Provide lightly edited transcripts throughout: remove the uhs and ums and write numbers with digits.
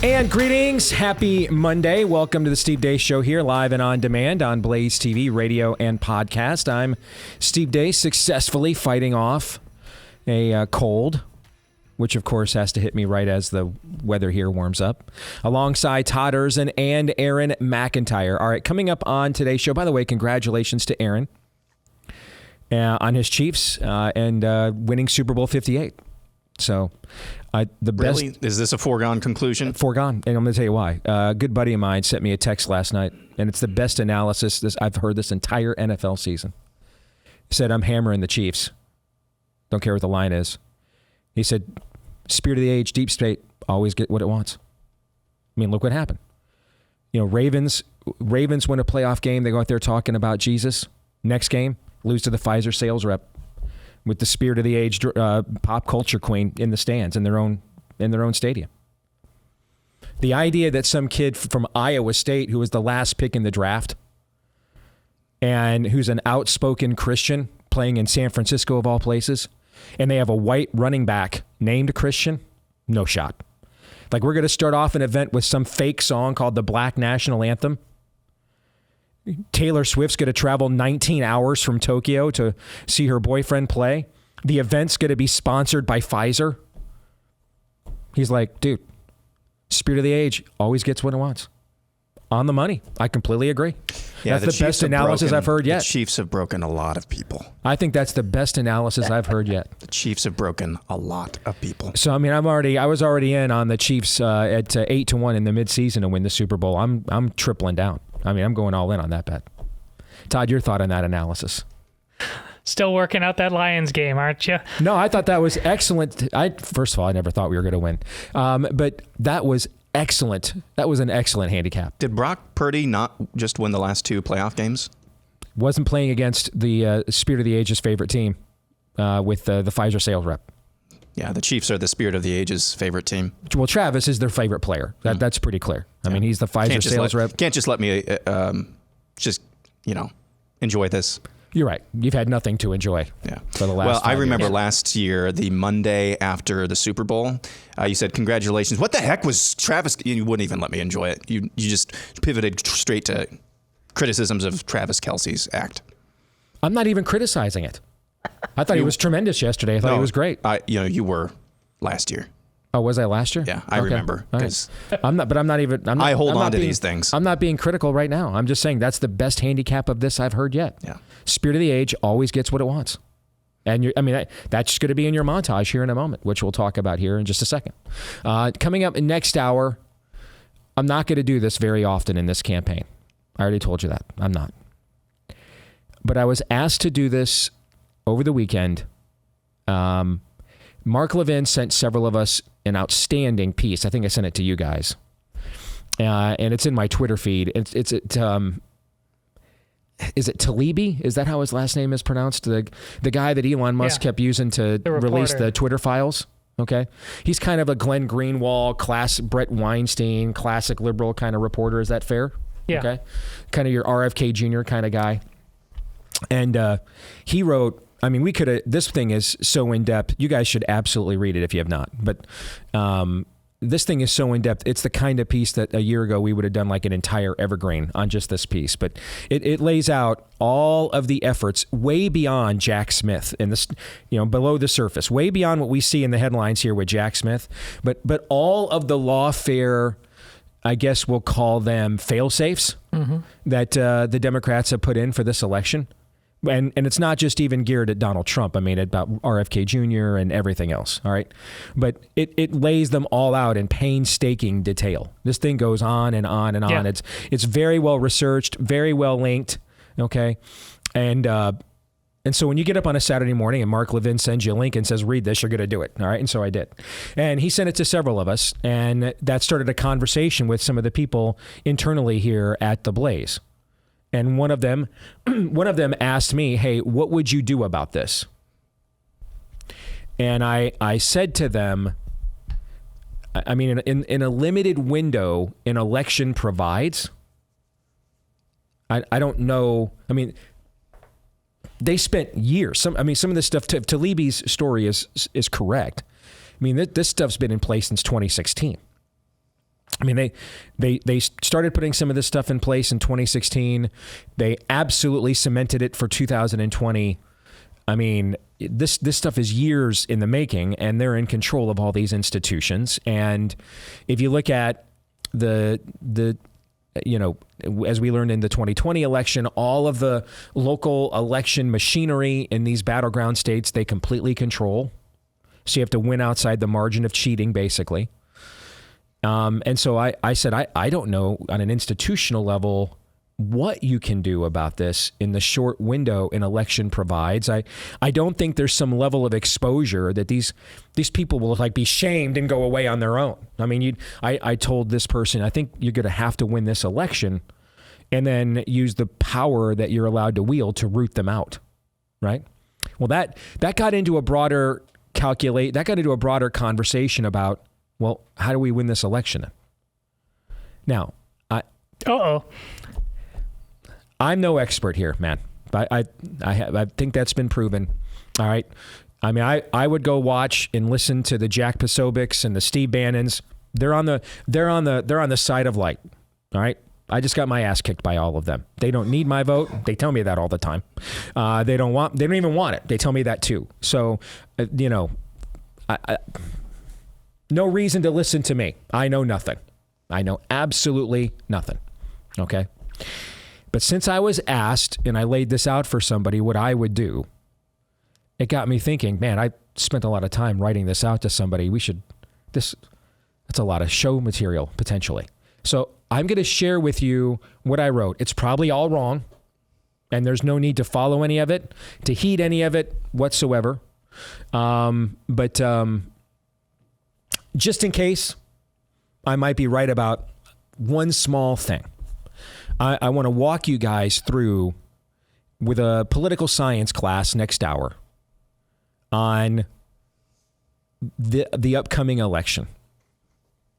And greetings. Happy Monday. Welcome to the Steve Deace Show here, live and on demand on BlazeTV, radio and podcast. I'm Steve Deace, successfully fighting off a cold, which of course has to hit me right as the weather here warms up, alongside Todd Erzin and Aaron McIntyre. All right, coming up on today's show, by the way, congratulations to Aaron on his Chiefs and winning Super Bowl 58. So the best. Really? Is this a foregone conclusion? Foregone. And I'm going to tell you why. A good buddy of mine sent me a text last night, and it's the best analysis I've heard this entire NFL season. He said, I'm hammering the Chiefs. Don't care what the line is. He said, spirit of the age, deep state, always get what it wants. I mean, look what happened. You know, Ravens win a playoff game. They go out there talking about Jesus. Next game, lose to the Pfizer sales rep with the spirit of the age pop culture queen in the stands in their own stadium. The idea that some kid from Iowa State who was the last pick in the draft and who's an outspoken Christian playing in San Francisco of all places, and they have a white running back named Christian, no shot. Like, we're going to start off an event with some fake song called the Black National Anthem. Taylor Swift's going to travel 19 hours from Tokyo to see her boyfriend play. The event's going to be sponsored by Pfizer. He's like, dude, spirit of the age always gets what it wants. On the money. I completely agree. Yeah, that's the best analysis I've heard yet. The Chiefs have broken a lot of people. I think that's the best analysis I've heard yet. The Chiefs have broken a lot of people. So, I mean, I was already in on the Chiefs at 8-1 in the midseason to win the Super Bowl. I'm tripling down. I mean, I'm going all in on that bet. Todd, your thought on that analysis? Still working out that Lions game, aren't you? No, I thought that was excellent. First of all, I never thought we were going to win. But that was excellent. That was an excellent handicap. Did Brock Purdy not just win the last two playoff games? Wasn't playing against the Spirit of the Age's favorite team with the Pfizer sales rep. Yeah, the Chiefs are the Spirit of the Age's favorite team. Well, Travis is their favorite player. That's pretty clear. I mean, he's the Pfizer sales rep. Can't just let me enjoy this. You're right. You've had nothing to enjoy for the last 5 years. I remember last year, the Monday after the Super Bowl, you said, congratulations. What the heck was Travis? You wouldn't even let me enjoy it. You just pivoted straight to criticisms of Travis Kelce's act. I'm not even criticizing it. I thought he was tremendous yesterday. I thought he was great. You were last year. Oh, was I last year? Yeah, I remember. Right. I hold on to these things. I'm not being critical right now. I'm just saying that's the best handicap of this I've heard yet. Yeah. Spirit of the age always gets what it wants. And that's going to be in your montage here in a moment, which we'll talk about here in just a second. Coming up next hour, I'm not going to do this very often in this campaign. I already told you that. I'm not. But I was asked to do this over the weekend. Mark Levin sent several of us an outstanding piece. I think I sent it to you guys. And it's in my Twitter feed. Is it Talibi? Is that how his last name is pronounced? The guy that Elon Musk kept using to release the Twitter files? Okay. He's kind of a Glenn Greenwald, Brett Weinstein, classic liberal kind of reporter. Is that fair? Yeah. Okay. Kind of your RFK Jr. kind of guy. And he wrote, I mean, this thing is so in-depth. You guys should absolutely read it if you have not. But this thing is so in-depth. It's the kind of piece that a year ago we would have done like an entire evergreen on just this piece. But it lays out all of the efforts way beyond Jack Smith and this, below the surface, way beyond what we see in the headlines here with Jack Smith. But all of the lawfare, I guess we'll call them fail-safes that the Democrats have put in for this election. And it's not just even geared at Donald Trump. I mean, about RFK Jr. and everything else. All right. But it lays them all out in painstaking detail. This thing goes on and on and on. It's very well researched, very well linked. OK. And so when you get up on a Saturday morning and Mark Levin sends you a link and says, read this, you're going to do it. All right. And so I did. And he sent it to several of us. And that started a conversation with some of the people internally here at the Blaze. And one of them asked me, hey, what would you do about this? And I said to them, I mean, in a limited window an election provides, I don't know. I mean, they spent years. Some of this stuff, Talibi's story is correct. I mean, this stuff's been in place since 2016. I mean, they started putting some of this stuff in place in 2016. They absolutely cemented it for 2020. I mean, this stuff is years in the making, and they're in control of all these institutions. And if you look at the as we learned in the 2020 election, all of the local election machinery in these battleground states, they completely control. So you have to win outside the margin of cheating, basically. And so I said, I don't know on an institutional level what you can do about this in the short window an election provides. I don't think there's some level of exposure that these people will like be shamed and go away on their own. I mean, I told this person, I think you're going to have to win this election and then use the power that you're allowed to wield to root them out. Right. Well, that got into a broader conversation about, well, how do we win this election? Now, I'm no expert here, man. I think that's been proven. All right. I mean, I would go watch and listen to the Jack Posobics and the Steve Bannons. They're on the side of light. All right. I just got my ass kicked by all of them. They don't need my vote. They tell me that all the time. They don't even want it. They tell me that too. So, no reason to listen to me. I know nothing. I know absolutely nothing. Okay. But since I was asked and I laid this out for somebody what I would do, it got me thinking, man, I spent a lot of time writing this out to somebody. That's a lot of show material potentially. So I'm going to share with you what I wrote. It's probably all wrong, and there's no need to follow any of it, to heed any of it whatsoever. But just in case, I might be right about one small thing. I want to walk you guys through with a political science class next hour on the upcoming election.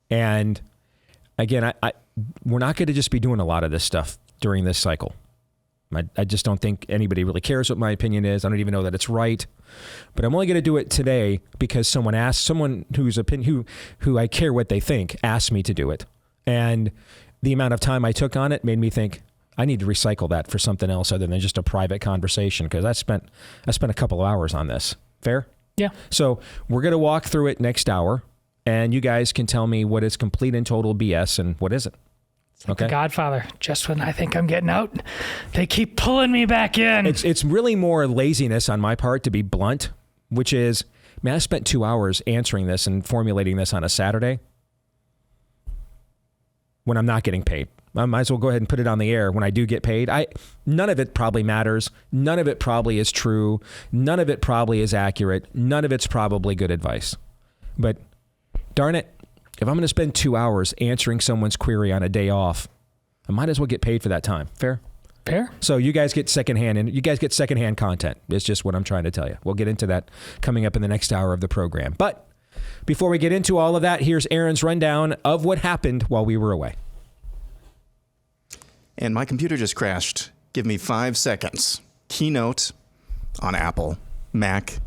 And again, we're not going to just be doing a lot of this stuff during this cycle. I just don't think anybody really cares what my opinion is. I don't even know that it's right. But I'm only going to do it today because someone who I care what they think asked me to do it. And the amount of time I took on it made me think I need to recycle that for something else other than just a private conversation, because I spent a couple of hours on this. Fair? Yeah. So we're going to walk through it next hour, and you guys can tell me what is complete and total BS and what isn't. Okay. The Godfather. Just when I think I'm getting out, they keep pulling me back in. It's really more laziness on my part, to be blunt, which is, man, I spent 2 hours answering this and formulating this on a Saturday when I'm not getting paid. I might as well go ahead and put it on the air when I do get paid. None of it probably matters. None of it probably is true. None of it probably is accurate. None of it's probably good advice. But darn it, if I'm going to spend 2 hours answering someone's query on a day off, I might as well get paid for that time. Fair? Fair. So you guys get secondhand content. It's just what I'm trying to tell you. We'll get into that coming up in the next hour of the program. But before we get into all of that, here's Aaron's rundown of what happened while we were away. And my computer just crashed. Give me 5 seconds. Keynote on Apple, Mac.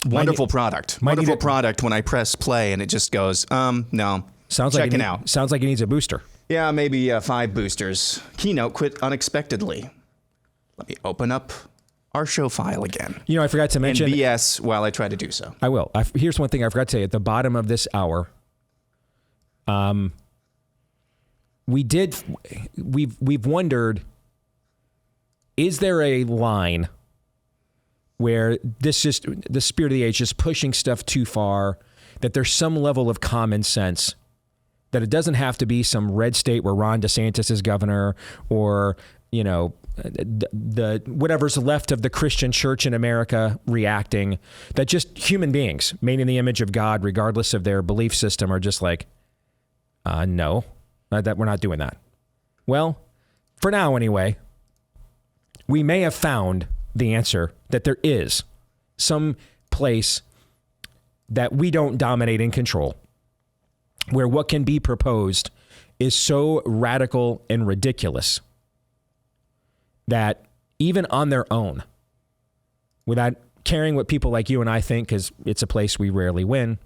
Wonderful product. Wonderful product when I press play and it just goes, no. Checking out. Sounds like it needs a booster. Yeah, maybe 5 boosters. Keynote quit unexpectedly. Let me open up our show file again. You know, I forgot to mention. And BS while I try to do so. I will. Here's one thing I forgot to say. At the bottom of this hour, we've wondered, is there a line where the spirit of the age is pushing stuff too far, that there's some level of common sense, that it doesn't have to be some red state where Ron DeSantis is governor, or, you know, the whatever's left of the Christian church in America reacting, that just human beings made in the image of God, regardless of their belief system, are just like, no, that we're not doing that. Well, for now anyway, we may have found the answer, that there is some place that we don't dominate and control, where what can be proposed is so radical and ridiculous that even on their own, without caring what people like you and I think, because it's a place we rarely win,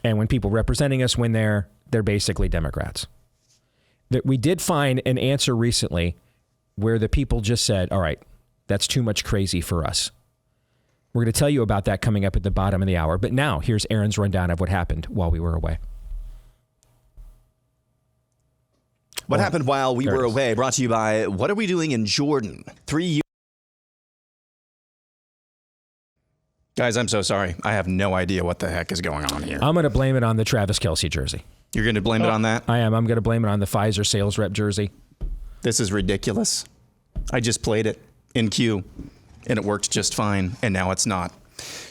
And when people representing us win there, they're basically Democrats. That we did find an answer recently where the people just said, all right, that's too much crazy for us. We're going to tell you about that coming up at the bottom of the hour. But now here's Aaron's rundown of what happened while we were away. What happened while we were away? Brought to you by What Are We Doing in Jordan? Guys, I'm so sorry. I have no idea what the heck is going on here. I'm going to blame it on the Travis Kelce jersey. You're going to blame it on that? I am. I'm going to blame it on the Pfizer sales rep jersey. This is ridiculous. I just played it in queue, and it worked just fine, and now it's not.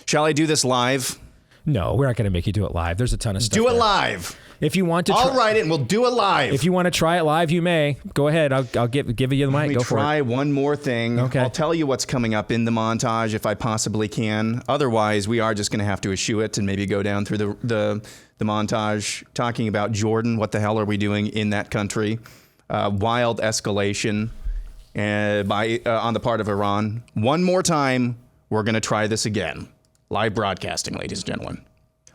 Shall I do this live? No, we're not going to make you do it live. There's a ton of stuff. Do it there. live. If you want to, I'll write it and we'll do it live. If you want to try it live, you may. Go ahead. I'll give you the mic. Let me Go for it. try one more thing. Okay. I'll tell you what's coming up in the montage if I possibly can. Otherwise, we are just going to have to eschew it and maybe go down through the montage talking about Jordan. What the hell are we doing in that country? Wild escalation on the part of Iran. One more time, we're going to try this again. Live broadcasting, ladies and gentlemen.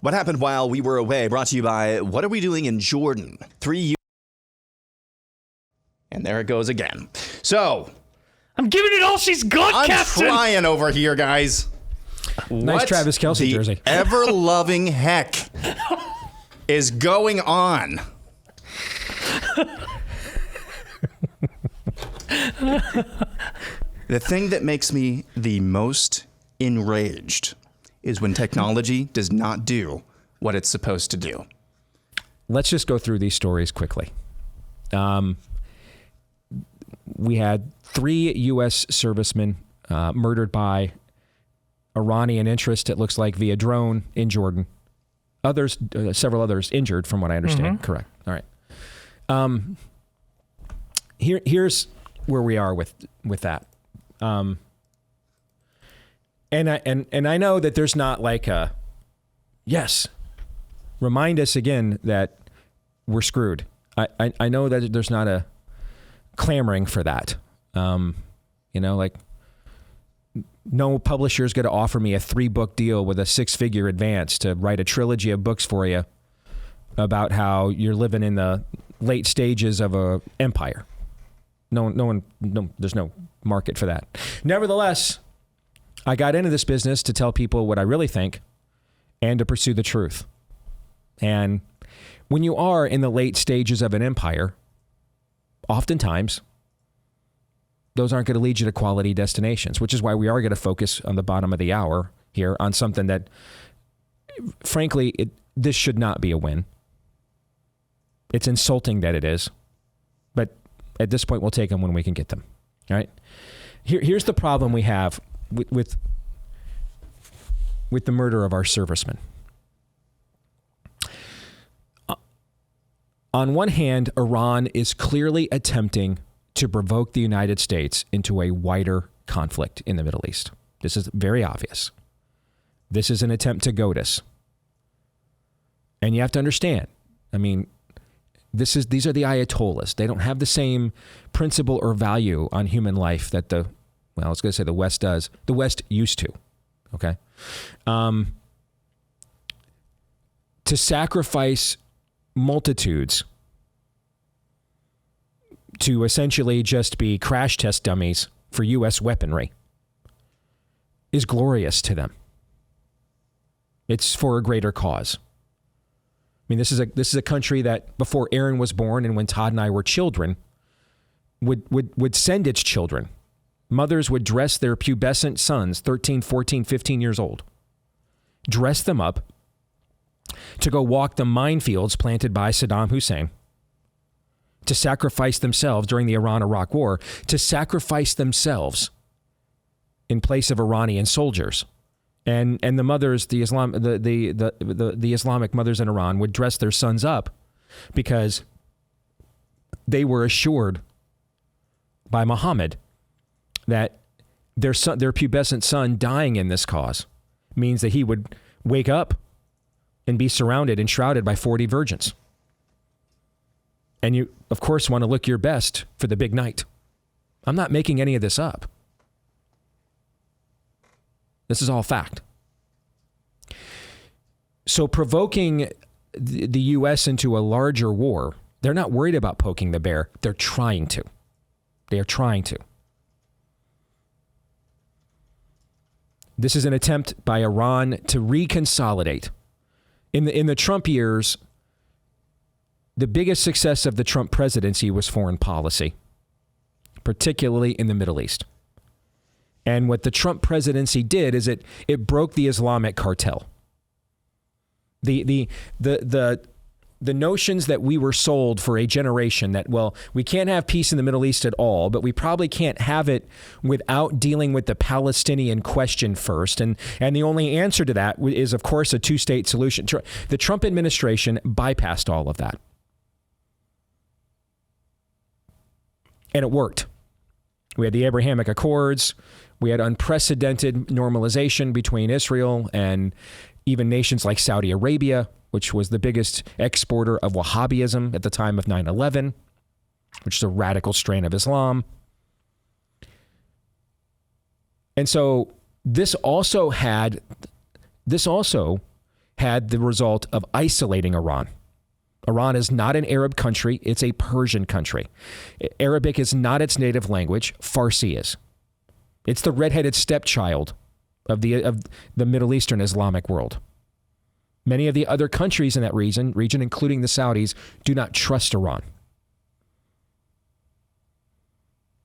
What happened while we were away? Brought to you by What Are We Doing in Jordan? And there it goes again. So, I'm giving it all she's got, I'm Captain. trying over here, guys. Nice What Travis Kelce jersey. Ever-loving heck is going on? The thing that makes me the most enraged is when technology does not do what it's supposed to do. Let's just go through these stories quickly. We had 3 U.S. servicemen murdered by Iranian interest, it looks like, via drone in Jordan. Others, several others injured, from what I understand. Mm-hmm. Correct. All right. Here's where we are with that. And I know that there's not like a, yes, remind us again that we're screwed. I know that there's not a clamoring for that. Like no publisher's going to offer me a 3-book deal with a 6-figure advance to write a trilogy of books for you about how you're living in the late stages of a empire. No, there's no market for that. Nevertheless, I got into this business to tell people what I really think and to pursue the truth. And when you are in the late stages of an empire, oftentimes those aren't going to lead you to quality destinations, which is why we are going to focus on the bottom of the hour here on something that, frankly, this should not be a win. It's insulting that it is, but at this point, we'll take them when we can get them. All right. Here's the problem we have with the murder of our servicemen. On one hand, Iran is clearly attempting to provoke the United States into a wider conflict in the Middle East. This is very obvious. This is an attempt to goad us. And you have to understand, I mean, these are the Ayatollahs. They don't have the same principle or value on human life that I was going to say the West does. The West used to, okay? To sacrifice multitudes to essentially just be crash test dummies for U.S. weaponry is glorious to them. It's for a greater cause. I mean, this is a country that before Aaron was born and when Todd and I were children would send its children. Mothers would dress their pubescent sons, 13, 14, 15 years old, dress them up to go walk the minefields planted by Saddam Hussein, to sacrifice themselves during the Iran-Iraq War, to sacrifice themselves in place of Iranian soldiers. And the mothers, the Islamic mothers in Iran would dress their sons up because they were assured by Muhammad that their pubescent son dying in this cause means that he would wake up and be surrounded and shrouded by 40 virgins. And you, of course, want to look your best for the big night. I'm not making any of this up. This is all fact. So provoking the U.S. into a larger war. They're not worried about poking the bear. They're trying to. They are trying to. This is an attempt by Iran to reconsolidate. In the Trump years, the biggest success of the Trump presidency was foreign policy, particularly in the Middle East. And what the Trump presidency did is it broke the Islamic cartel. The notions that we were sold for a generation that, well, we can't have peace in the Middle East at all, but we probably can't have it without dealing with the Palestinian question first. And the only answer to that is, of course, a two-state solution. The Trump administration bypassed all of that. And it worked. We had the Abrahamic Accords. We had unprecedented normalization between Israel and even nations like Saudi Arabia, which was the biggest exporter of Wahhabism at the time of 9/11, which is a radical strain of Islam. And so this also had the result of isolating Iran. Iran is not an Arab country, it's a Persian country. Arabic is not its native language, Farsi is. It's the redheaded stepchild of the Middle Eastern Islamic world. Many of the other countries in that region, including the Saudis, do not trust Iran.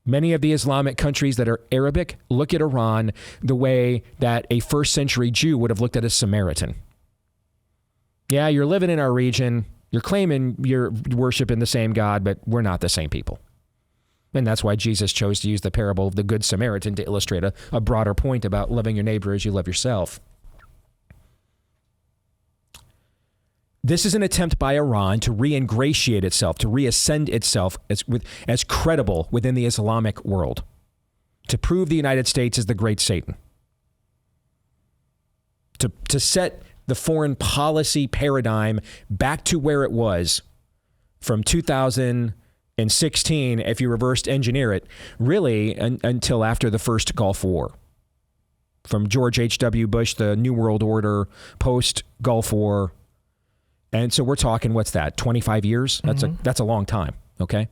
Many of the Islamic countries that are Arabic look at Iran the way that a first century Jew would have looked at a Samaritan. Yeah, you're living in our region. You're claiming you're worshiping the same God, but we're not the same people. And that's why Jesus chose to use the parable of the Good Samaritan to illustrate a broader point about loving your neighbor as you love yourself. This is an attempt by Iran to re-ingratiate itself, to reascend itself as credible within the Islamic world, to prove the United States is the great Satan, to set the foreign policy paradigm back to where it was from 2016, if you reversed engineer it, really until after the first Gulf War. From George H.W. Bush, the New World Order, post-Gulf War. And so we're talking, what's that, 25 years? That's a long time, okay?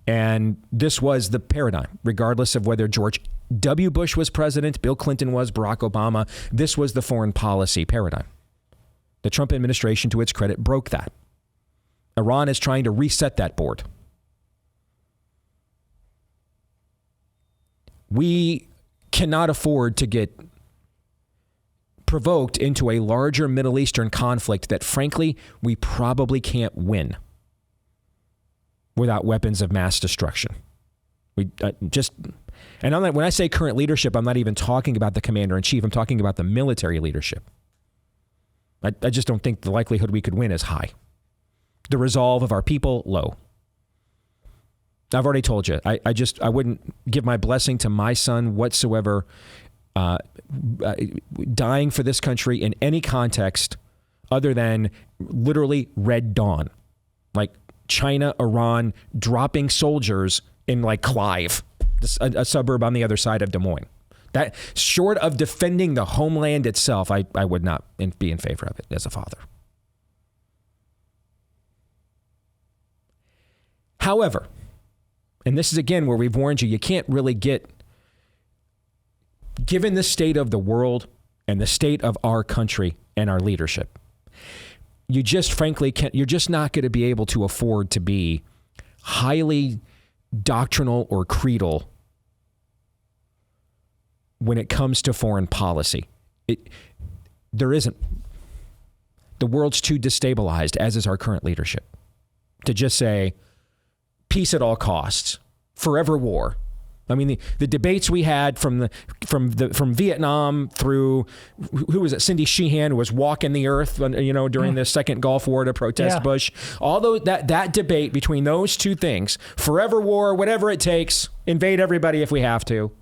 And this was the paradigm, regardless of whether George W. Bush was president, Bill Clinton was, Barack Obama. This was the foreign policy paradigm. The Trump administration, to its credit, broke that. Iran is trying to reset that board. We cannot afford to get provoked into a larger Middle Eastern conflict that, frankly, we probably can't win without weapons of mass destruction. When I say current leadership, I'm not even talking about the commander-in-chief. I'm talking about the military leadership. I just don't think the likelihood we could win is high. The resolve of our people, low. I've already told you, I wouldn't give my blessing to my son whatsoever dying for this country in any context other than literally Red Dawn. Like China, Iran dropping soldiers in like Clive, a suburb on the other side of Des Moines. That, short of defending the homeland itself, I would not be in favor of it as a father. However, and this is again where we've warned you can't really given the state of the world and the state of our country and our leadership, you just frankly can't, you're just not going to be able to afford to be highly doctrinal or creedal when it comes to foreign policy. There isn't. The world's too destabilized, as is our current leadership, to just say peace at all costs, forever war. I mean, the debates we had from Vietnam through, who was it? Cindy Sheehan, who was walking the earth, during the second Gulf War to protest Bush. Although that debate between those two things, forever war, whatever it takes, invade everybody if we have to.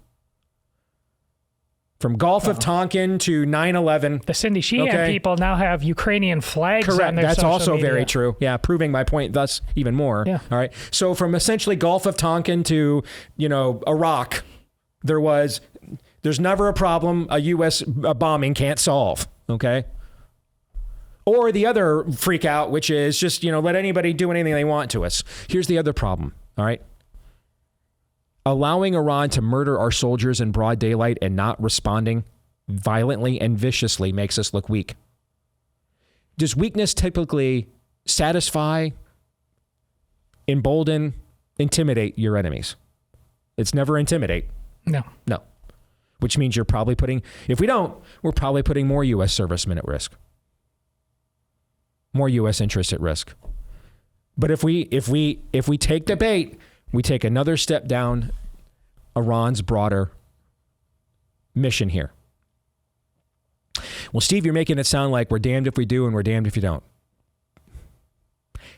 From Gulf of Tonkin to 9/11. The Cindy Sheehan people now have Ukrainian flags Correct. on their That's social also media. very true. Yeah, proving my point thus even more. Yeah. All right. So from essentially Gulf of Tonkin to, Iraq, there's never a problem a U.S. bombing can't solve. Okay. Or the other freak out, which is just, let anybody do anything they want to us. Here's the other problem, all right? Allowing Iran to murder our soldiers in broad daylight and not responding violently and viciously makes us look weak. Does weakness typically satisfy, embolden, intimidate your enemies? It's never intimidate. No. Which means you're probably if we don't, we're probably putting more U.S. servicemen at risk. More U.S. interests at risk. But if we take the bait, we take another step down Iran's broader mission here. Well, Steve, you're making it sound like we're damned if we do and we're damned if you don't.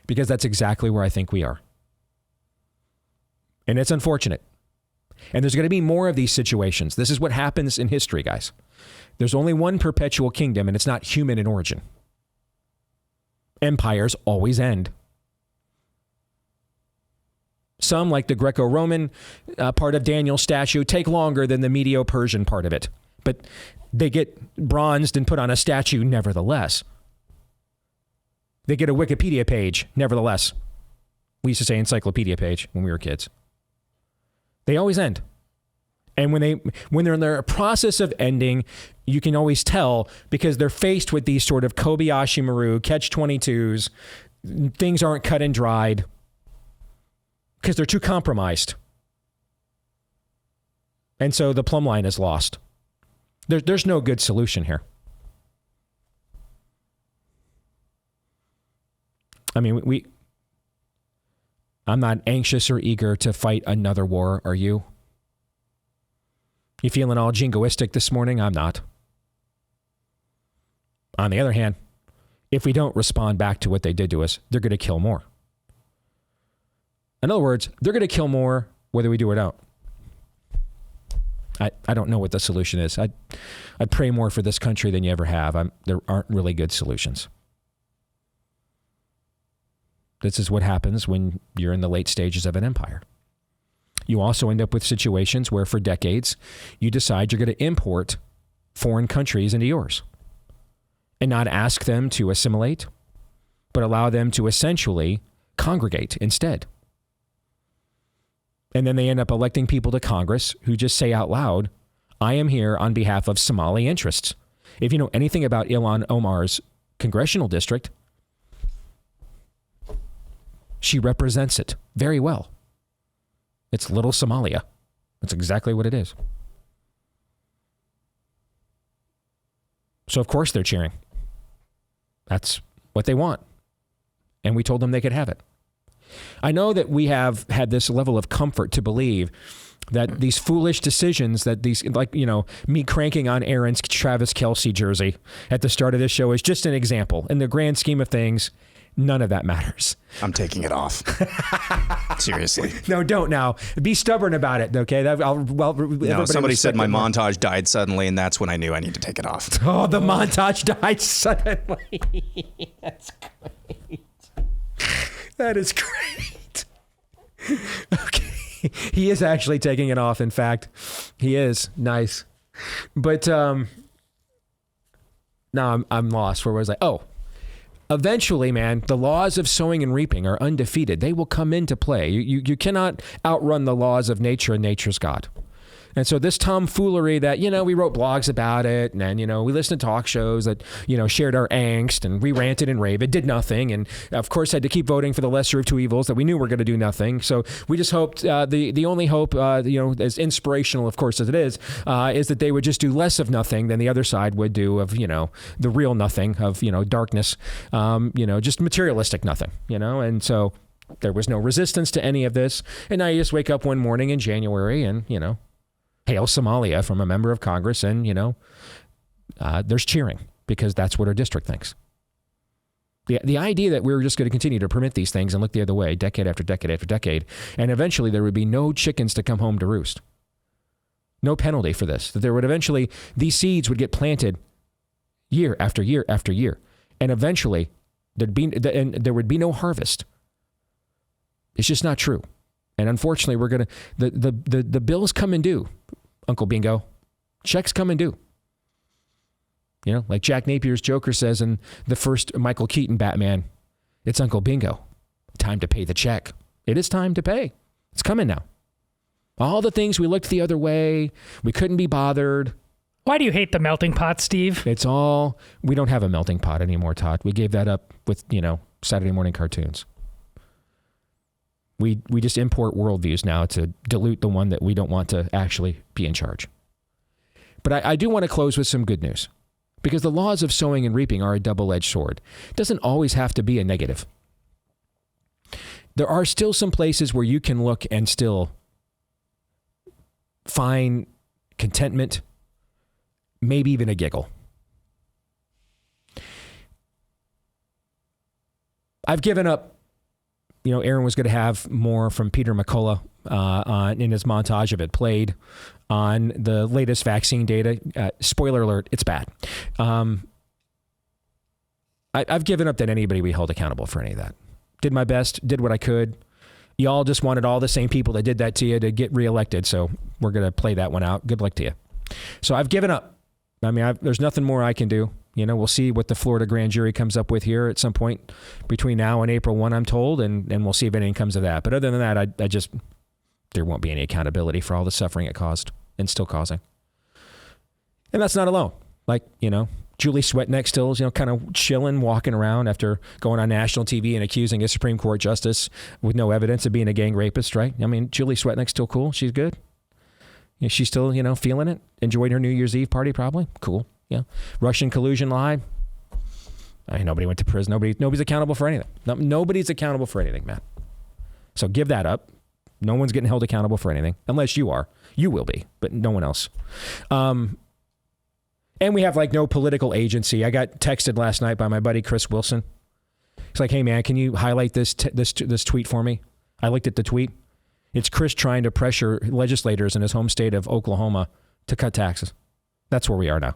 Because that's exactly where I think we are. And it's unfortunate. And there's going to be more of these situations. This is what happens in history, guys. There's only one perpetual kingdom, and it's not human in origin. Empires always end. Some, like the Greco-Roman part of Daniel's statue, take longer than the Medo-Persian part of it. But they get bronzed and put on a statue nevertheless. They get a Wikipedia page nevertheless. We used to say encyclopedia page when we were kids. They always end. And when they're in their process of ending, you can always tell because they're faced with these sort of Kobayashi Maru, catch-22s. Things aren't cut and dried because they're too compromised. And so the plumb line is lost. There's no good solution here. I mean, I'm not anxious or eager to fight another war, are you? You feeling all jingoistic this morning? I'm not. On the other hand, if we don't respond back to what they did to us, they're going to kill more. In other words, they're going to kill more whether we do or don't. I don't know what the solution is. I'd pray more for this country than you ever have. There aren't really good solutions. This is what happens when you're in the late stages of an empire. You also end up with situations where for decades, you decide you're going to import foreign countries into yours and not ask them to assimilate, but allow them to essentially congregate instead. And then they end up electing people to Congress who just say out loud, I am here on behalf of Somali interests. If you know anything about Ilhan Omar's congressional district, she represents it very well. It's little Somalia. That's exactly what it is. So of course they're cheering. That's what they want. And we told them they could have it. I know that we have had this level of comfort to believe that these foolish decisions that these, me cranking on Aaron's Travis Kelce jersey at the start of this show is just an example. In the grand scheme of things, none of that matters. I'm taking it off. Seriously. No, don't now. Be stubborn about it, okay? Somebody said my montage died suddenly, and that's when I knew I need to take it off. Oh, the montage died suddenly. That's great. That is great. Okay. He is actually taking it off, in fact. He is. Nice. But now I'm lost. Where was I? Oh. Eventually, man, the laws of sowing and reaping are undefeated. They will come into play. You cannot outrun the laws of nature and nature's God. And so this tomfoolery that, we wrote blogs about it and we listened to talk shows that, shared our angst and we ranted and raved. It did nothing. And of course, had to keep voting for the lesser of two evils that we knew were going to do nothing. So we just hoped, the only hope, as inspirational, of course, as it is that they would just do less of nothing than the other side would do of, the real nothing of, darkness, just materialistic nothing, and so there was no resistance to any of this. And now you just wake up one morning in January and, hail Somalia from a member of Congress and, there's cheering because that's what our district thinks. The idea that we were just going to continue to permit these things and look the other way decade after decade after decade, and eventually there would be no chickens to come home to roost. No penalty for this. That there would eventually, these seeds would get planted year after year after year. And eventually there would be no harvest. It's just not true. And unfortunately, we're going to, the bills come and due, Uncle Bingo. Checks come and due. You know, like Jack Napier's Joker says in the first Michael Keaton Batman, it's Uncle Bingo. Time to pay the check. It is time to pay. It's coming now. All the things we looked the other way, we couldn't be bothered. Why do you hate the melting pot, Steve? It's all, we don't have a melting pot anymore, Todd. We gave that up with, Saturday morning cartoons. We just import worldviews now to dilute the one that we don't want to actually be in charge. But I do want to close with some good news, because the laws of sowing and reaping are a double-edged sword. It doesn't always have to be a negative. There are still some places where you can look and still find contentment, maybe even a giggle. I've given up. Aaron was going to have more from Peter McCullough in his montage of it played on the latest vaccine data. Spoiler alert, it's bad. I've given up that anybody be held accountable for any of that. Did my best, did what I could. Y'all just wanted all the same people that did that to you to get reelected, so we're going to play that one out. Good luck to you. So I've given up. I mean, there's nothing more I can do. We'll see what the Florida grand jury comes up with here at some point between now and April 1, I'm told, and we'll see if anything comes of that. But other than that, there won't be any accountability for all the suffering it caused and still causing. And that's not alone. Like, Julie Swetnick still is, kind of chilling, walking around after going on national TV and accusing a Supreme Court justice with no evidence of being a gang rapist, right? I mean, Julie Swetnick's still cool. She's good. She's still, feeling it. Enjoyed her New Year's Eve party, probably. Cool. Yeah. Russian collusion lie. Nobody went to prison. Nobody's accountable for anything. Nobody's accountable for anything, Matt. So give that up. No one's getting held accountable for anything, unless you are. You will be, but no one else. And we have no political agency. I got texted last night by my buddy Chris Wilson. He's like, "Hey man, can you highlight this tweet for me?" I looked at the tweet. It's Chris trying to pressure legislators in his home state of Oklahoma to cut taxes. That's where we are now.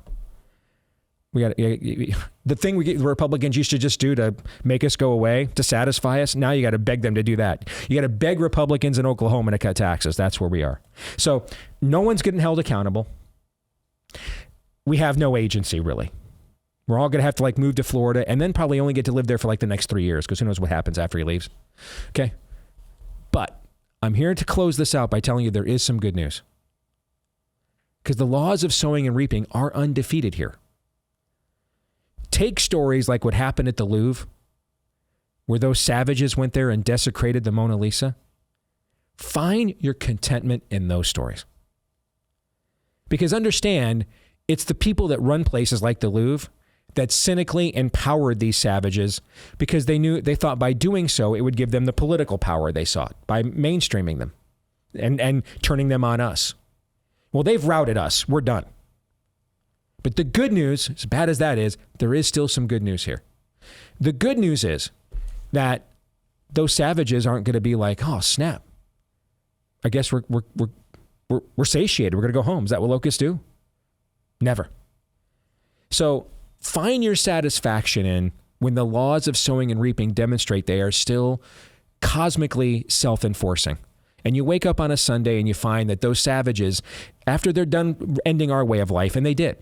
We got the thing the Republicans used to just do to make us go away, to satisfy us. Now you got to beg them to do that. You got to beg Republicans in Oklahoma to cut taxes. That's where we are. So no one's getting held accountable. We have no agency, really. We're all going to have to move to Florida and then probably only get to live there for the next 3 years, because who knows what happens after he leaves. Okay. But I'm here to close this out by telling you there is some good news. Because the laws of sowing and reaping are undefeated here. Take stories like what happened at the Louvre, where those savages went there and desecrated the Mona Lisa. Find your contentment in those stories. Because understand, it's the people that run places like the Louvre that cynically empowered these savages because they thought by doing so, it would give them the political power they sought by mainstreaming them and turning them on us. Well, they've routed us. We're done. But the good news, as bad as that is, there is still some good news here. The good news is that those savages aren't going to be like, "Oh, snap. I guess we're satiated. We're going to go home." Is that what locusts do? Never. So find your satisfaction in when the laws of sowing and reaping demonstrate they are still cosmically self-enforcing. And you wake up on a Sunday and you find that those savages, after they're done ending our way of life, and they did,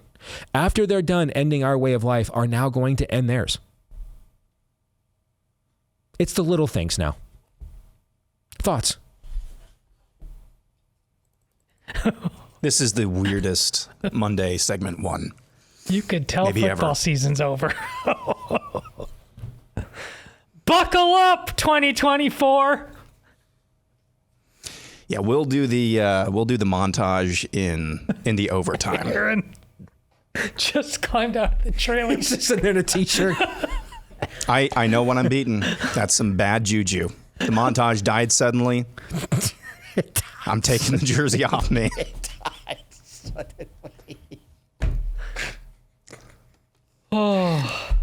after they're done ending our way of life, are now going to end theirs. It's the little things now. Thoughts? This is the weirdest Monday segment one. You could tell maybe football ever. Season's over. Buckle up, 2024. Yeah, we'll do the montage in the overtime. Aaron just climbed out of the trailer. He's just sitting there in a t-shirt. I know when I'm beaten. That's some bad juju. The montage died suddenly. I'm taking the jersey off me. It died suddenly. Oh.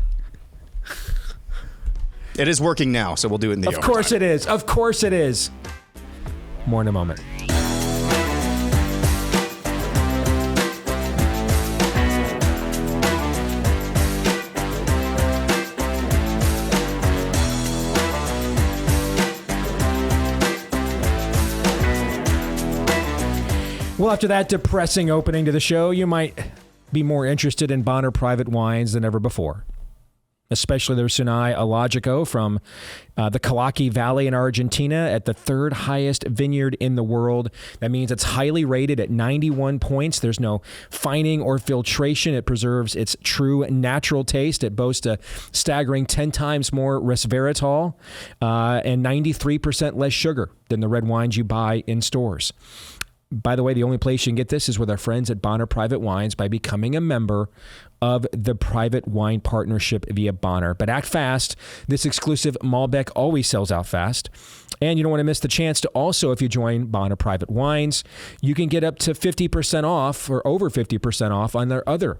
It is working now, so we'll do it in the overtime. Of course it is. Of course it is. More in a moment. Well, after that depressing opening to the show, you might be more interested in Bonner Private Wines than ever before, especially their Sunai Alagico from the Calaki Valley in Argentina at the third highest vineyard in the world. That means it's highly rated at 91 points. There's no fining or filtration. It preserves its true natural taste. It boasts a staggering 10 times more resveratrol and 93% less sugar than the red wines you buy in stores. By the way, the only place you can get this is with our friends at Bonner Private Wines by becoming a member of the Private Wine Partnership via Bonner. But act fast. This exclusive Malbec always sells out fast. And you don't want to miss the chance to also, if you join Bonner Private Wines, you can get up to 50% off or over 50% off on their other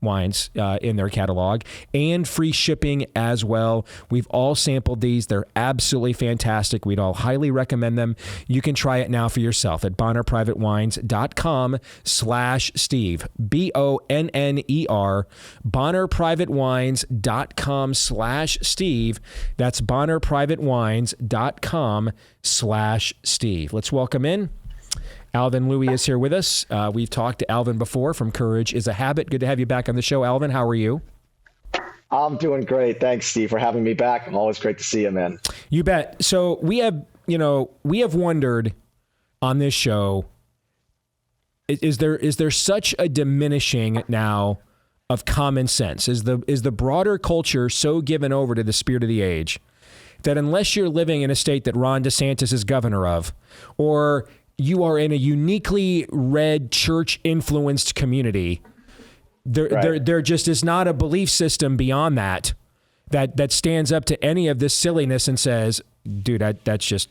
wines in their catalog and free shipping as well. We've all sampled these. They're absolutely fantastic. We'd all highly recommend them. You can try it now for yourself at bonnerprivatewines.com/Steve. BONNER, bonnerprivatewines.com/Steve. That's bonnerprivatewines.com/Steve. Let's welcome in Alvin Lui is here with us. We've talked to Alvin before from Courage is a Habit. Good to have you back on the show, Alvin. How are you? I'm doing great. Thanks, Steve, for having me back. Always great to see you, man. You bet. So we have wondered on this show, is there such a diminishing now of common sense? Is the broader culture so given over to the spirit of the age that unless you're living in a state that Ron DeSantis is governor of, or you are in a uniquely red church-influenced community, there just is not a belief system beyond that stands up to any of this silliness and says, dude, that's just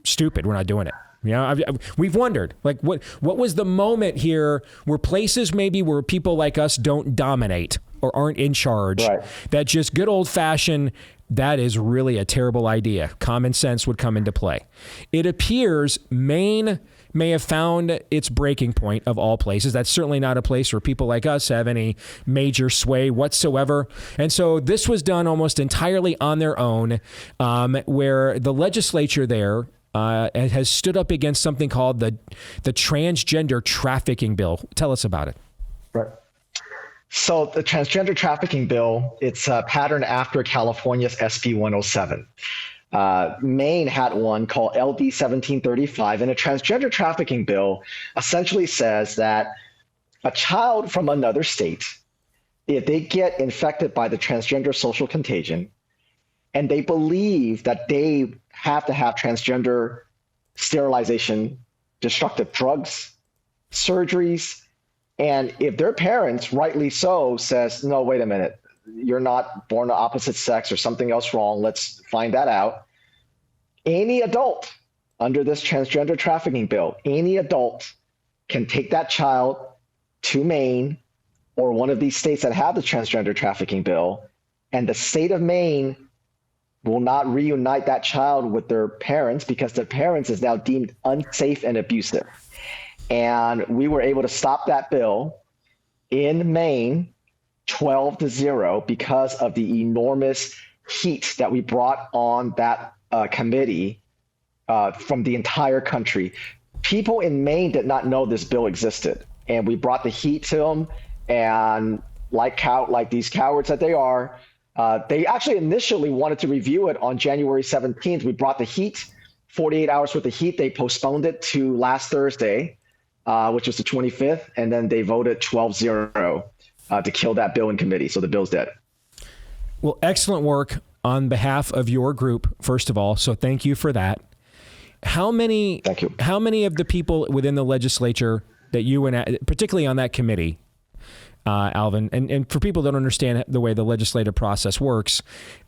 stupid. We're not doing it. You know, we've wondered, like, what was the moment here where places maybe where people like us don't dominate or aren't in charge, that just good old-fashioned, that is really a terrible idea. Common sense would come into play. It appears Maine may have found its breaking point of all places. That's certainly not a place where people like us have any major sway whatsoever. And so this was done almost entirely on their own, where the legislature there has stood up against something called the transgender trafficking bill. Tell us about it. Right. So the transgender trafficking bill, it's patterned after California's SB 107. Maine had one called LD 1735, and a transgender trafficking bill essentially says that a child from another state, if they get infected by the transgender social contagion, and they believe that they have to have transgender sterilization, destructive drugs, surgeries, and if their parents, rightly so, says, no, wait a minute, you're not born the opposite sex or something else wrong, let's find that out. Any adult under this transgender trafficking bill, any adult can take that child to Maine or one of these states that have the transgender trafficking bill, and the state of Maine will not reunite that child with their parents because their parents is now deemed unsafe and abusive. And we were able to stop that bill in Maine 12-0 because of the enormous heat that we brought on that committee from the entire country. People in Maine did not know this bill existed, and we brought the heat to them. And like these cowards that they are, they actually initially wanted to review it on January 17th. We brought the heat, 48 hours worth of heat. They postponed it to last Thursday, which was the 25th, and then they voted 12-0 to kill that bill in committee. So the bill's dead. Well, excellent work on behalf of your group, first of all. So thank you for that. How many of the people within the legislature that you and particularly on that committee, Alvin, and for people that don't understand the way the legislative process works,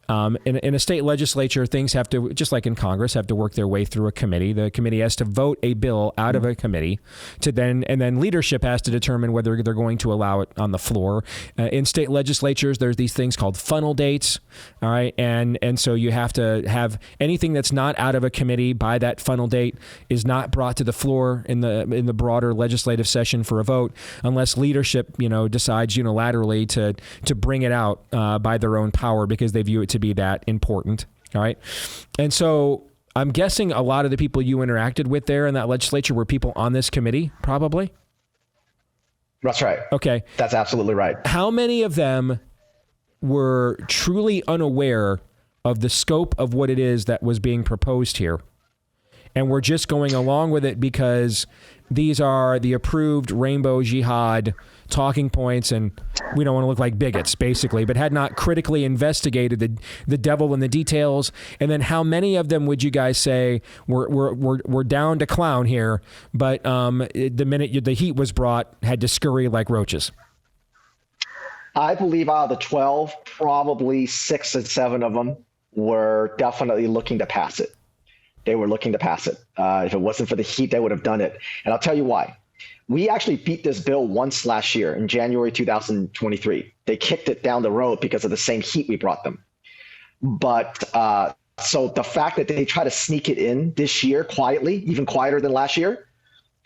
in a state legislature, things have to, just like in Congress, have to work their way through a committee. The committee has to vote a bill out of a committee and then leadership has to determine whether they're going to allow it on the floor. In state legislatures, there's these things called funnel dates. All right. And so you have to have anything that's not out of a committee by that funnel date is not brought to the floor in the broader legislative session for a vote unless leadership, decides unilaterally to bring it out by their own power because they view it to be that important. All right. And so I'm guessing a lot of the people you interacted with there in that legislature were people on this committee, probably. That's right. Okay. That's absolutely right. How many of them were truly unaware of the scope of what it is that was being proposed here, and we're just going along with it because these are the approved rainbow jihad talking points, and we don't want to look like bigots, basically, but had not critically investigated the devil in the details? And then how many of them would you guys say were down to clown here, but the minute the heat was brought, had to scurry like roaches? I believe out of the 12, probably 6 and 7 of them were definitely looking to pass it. They were looking to pass it. If it wasn't for the heat, they would have done it. And I'll tell you why. We actually beat this bill once last year in January 2023. They kicked it down the road because of the same heat we brought them. But so the fact that they try to sneak it in this year quietly, even quieter than last year,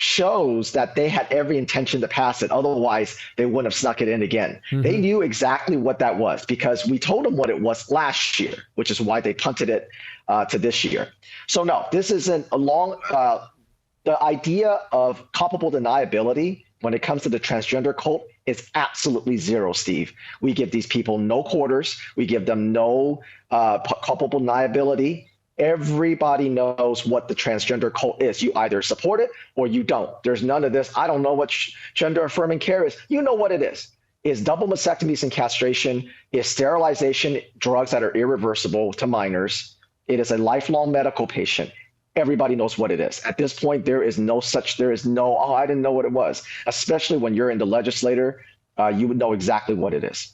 shows that they had every intention to pass it. Otherwise, they wouldn't have snuck it in again. Mm-hmm. They knew exactly what that was because we told them what it was last year, which is why they punted it to this year. So no, this isn't a long, the idea of culpable deniability when it comes to the transgender cult is absolutely zero, Steve. We give these people no quarters. We give them no culpable deniability. Everybody knows what the transgender cult is. You either support it or you don't. There's none of this. I don't know what gender affirming care is. You know what it is. It's double mastectomies and castration. It's sterilization, drugs that are irreversible to minors. It is a lifelong medical patient. Everybody knows what it is. At this point, there is no, oh, I didn't know what it was. Especially when you're in the legislature, you would know exactly what it is.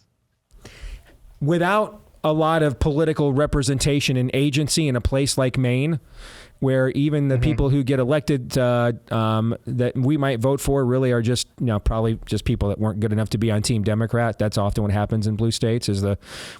Without a lot of political representation and agency in a place like Maine, where even the people who get elected that we might vote for really are just, probably just people that weren't good enough to be on Team Democrat. That's often what happens in blue states is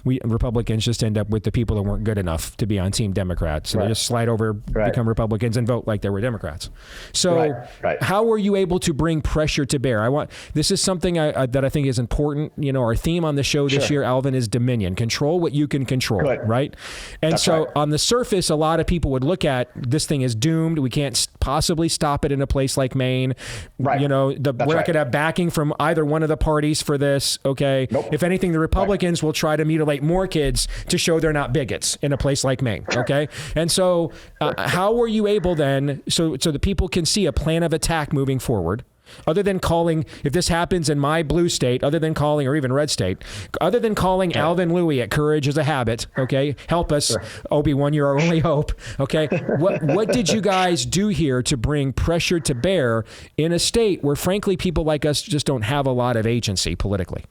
Republicans just end up with the people that weren't good enough to be on Team Democrat. So they just slide over, become Republicans and vote like they were Democrats. So how were you able to bring pressure to bear? This is something that I think is important. Our theme on the show this year, Alvin, is Dominion. Control what you can control, right? And that's so on the surface, a lot of people would look at this thing is doomed. We can't possibly stop it in a place like Maine. Right. We're not going to have backing from either one of the parties for this. Okay. Nope. If anything, the Republicans will try to mutilate more kids to show they're not bigots in a place like Maine. Okay. And so how were you able then, so the people can see a plan of attack moving forward? Other than calling, if this happens in my blue state, or even red state, other than calling Alvin Lui at Courage is a Habit, okay? Help us, Obi-Wan, you're our only hope, okay? What did you guys do here to bring pressure to bear in a state where, frankly, people like us just don't have a lot of agency politically?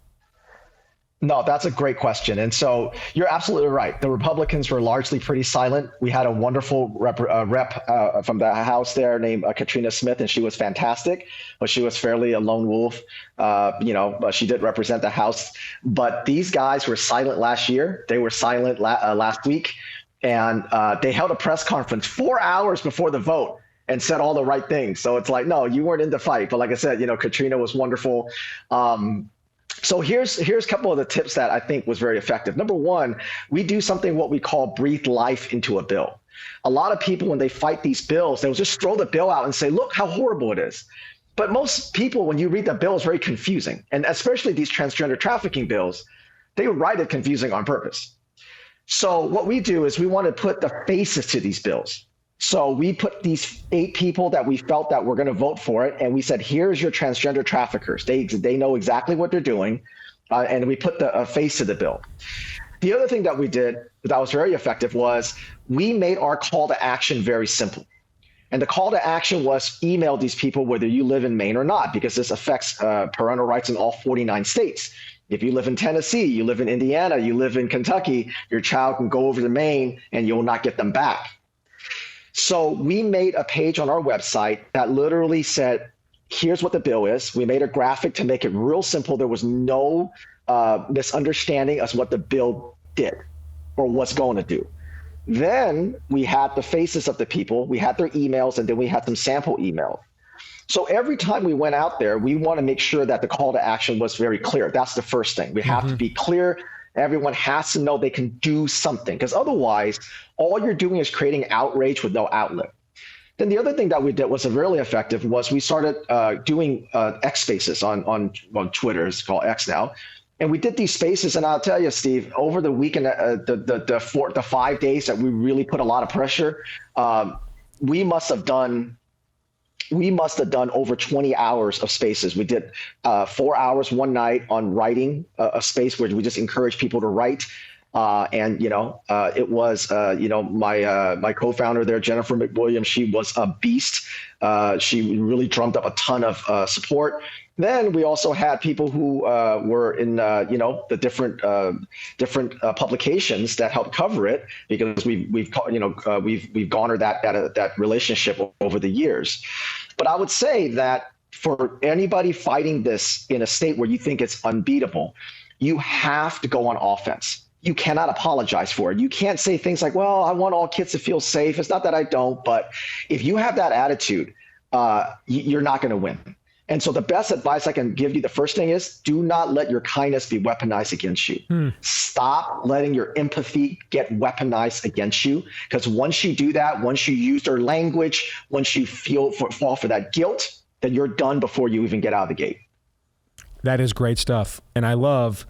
No, that's a great question. And so you're absolutely right. The Republicans were largely pretty silent. We had a wonderful rep from the House there named Katrina Smith, and she was fantastic, but she was fairly a lone wolf. She did represent the House. But these guys were silent last year. They were silent last week. And they held a press conference 4 hours before the vote and said all the right things. So it's like, no, you weren't in the fight. But like I said, Katrina was wonderful. So here's a couple of the tips that I think was very effective. Number one, we do something what we call breathe life into a bill. A lot of people, when they fight these bills, they'll just throw the bill out and say, look how horrible it is. But most people, when you read the bill, it's very confusing. And especially these transgender trafficking bills, they write it confusing on purpose. So what we do is we want to put the faces to these bills. So we put these 8 people that we felt that were going to vote for it, and we said, here's your transgender traffickers. They know exactly what they're doing, and we put the face to the bill. The other thing that we did that was very effective was we made our call to action very simple. And the call to action was email these people whether you live in Maine or not, because this affects parental rights in all 49 states. If you live in Tennessee, you live in Indiana, you live in Kentucky, your child can go over to Maine and you'll not get them back. So we made a page on our website that literally said, here's what the bill is. We made a graphic to make it real simple. There was no misunderstanding as what the bill did or what's going to do. Then we had the faces of the people, we had their emails, and then we had some sample emails. So every time we went out there, we want to make sure that the call to action was very clear. That's the first thing. We have to be clear. Everyone has to know they can do something, because otherwise, all you're doing is creating outrage with no outlet. Then the other thing that we did was really effective was we started doing X spaces on Twitter. It's called X now. And we did these spaces, and I'll tell you, Steve, over the weekend, the 5 days that we really put a lot of pressure, we must have done over 20 hours of spaces. We did 4 hours one night on writing, a space where we just encourage people to write. And it was my co-founder there, Jennifer McWilliams. She was a beast. She really drummed up a ton of support. Then we also had people who were in the different publications that helped cover it, because we've garnered that relationship over the years. But I would say that for anybody fighting this in a state where you think it's unbeatable, you have to go on offense. You cannot apologize for it. You can't say things like, well, I want all kids to feel safe. It's not that I don't, but if you have that attitude, you're not going to win. And so the best advice I can give you, the first thing is, do not let your kindness be weaponized against you. Stop letting your empathy get weaponized against you. Because once you do that, once you use their language, once you fall for that guilt, then you're done before you even get out of the gate. That is great stuff. And I love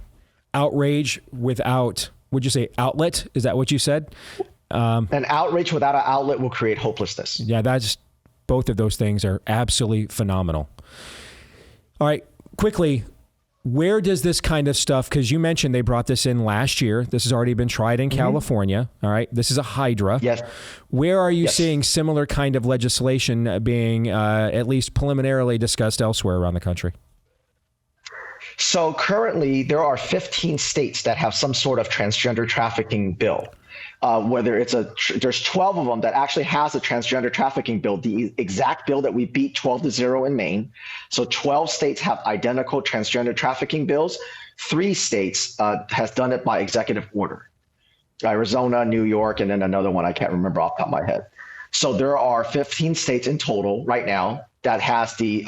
outrage without, would you say outlet? Is that what you said? An outrage without an outlet will create hopelessness. Yeah, both of those things are absolutely phenomenal. All right, quickly, where does this kind of stuff, because you mentioned they brought this in last year. This has already been tried in California. All right, this is a hydra. Yes. Where are you seeing similar kind of legislation being at least preliminarily discussed elsewhere around the country? So currently, there are 15 states that have some sort of transgender trafficking bill. There's 12 of them that actually has a transgender trafficking bill, the exact bill that we beat 12-0 in Maine. So 12 states have identical transgender trafficking bills. 3 states has done it by executive order: Arizona, New York, and then another one I can't remember off the top of my head. So there are 15 states in total right now that has the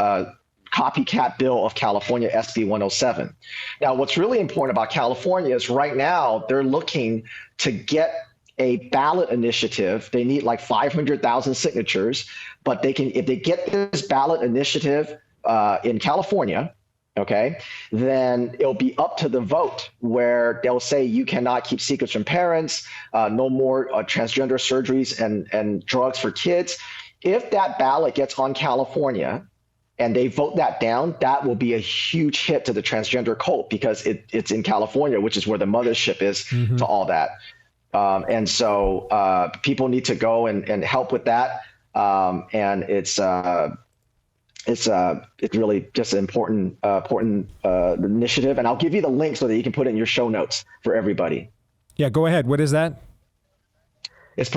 copycat bill of California, SB 107. Now, what's really important about California is right now they're looking to get a ballot initiative. They need like 500,000 signatures, but if they get this ballot initiative in California, okay, then it'll be up to the vote, where they'll say you cannot keep secrets from parents, no more transgender surgeries and drugs for kids. If that ballot gets on California and they vote that down, that will be a huge hit to the transgender cult, because it's in California, which is where the mothership is to all that. And so people need to go and help with that. And it's really just an important initiative. And I'll give you the link so that you can put it in your show notes for everybody. Yeah, go ahead. What is that? It's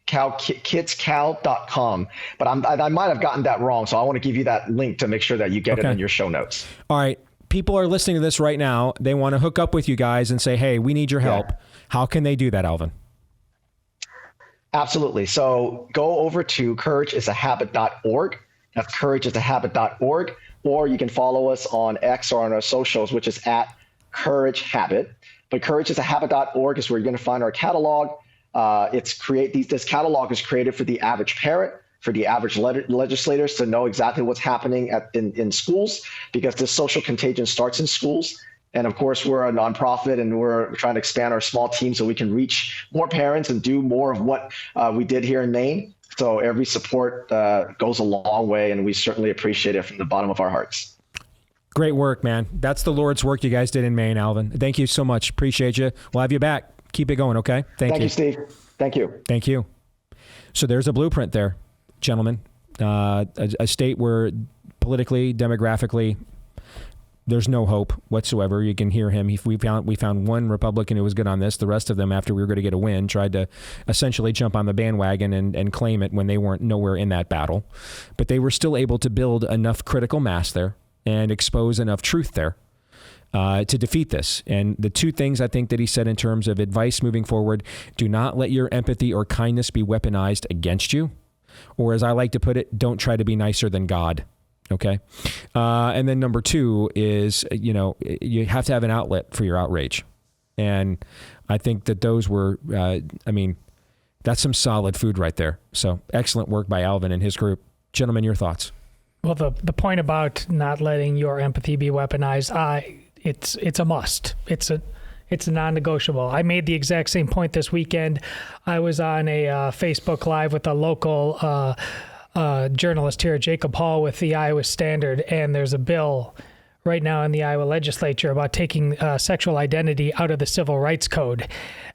kidscal.com, but I might have gotten that wrong. So I want to give you that link to make sure that you get it in your show notes. All right. People are listening to this right now. They want to hook up with you guys and say, hey, we need your help. Yeah. How can they do that, Alvin? Absolutely. So go over to courageisahabit.org. That's courageisahabit.org. Or you can follow us on X or on our socials, which is @CourageHabit. But courageisahabit.org is where you're going to find our catalog. This catalog is created for the average parent, for the average legislators to know exactly what's happening in schools, because this social contagion starts in schools. And of course, we're a nonprofit and we're trying to expand our small team so we can reach more parents and do more of what we did here in Maine. So every support goes a long way, and we certainly appreciate it from the bottom of our hearts. Great work, man. That's the Lord's work you guys did in Maine, Alvin. Thank you so much. Appreciate you. We'll have you back. Keep it going, okay? Thank you, Steve. Thank you. Thank you. So there's a blueprint there, gentlemen. A state where politically, demographically, there's no hope whatsoever. You can hear him. We found one Republican who was good on this. The rest of them, after we were going to get a win, tried to essentially jump on the bandwagon and claim it when they weren't nowhere in that battle. But they were still able to build enough critical mass there and expose enough truth there to defeat this. And the two things I think that he said in terms of advice moving forward: do not let your empathy or kindness be weaponized against you. Or as I like to put it, don't try to be nicer than God. Okay. And then number two is, you have to have an outlet for your outrage. And I think that those were, That's some solid food right there. So excellent work by Alvin and his group. Gentlemen, your thoughts? Well, the point about not letting your empathy be weaponized, it's a must. It's a non-negotiable. I made the exact same point this weekend. I was on a Facebook Live with a local journalist here, Jacob Hall, with the Iowa Standard, and there's a bill right now in the Iowa legislature about taking sexual identity out of the Civil Rights Code.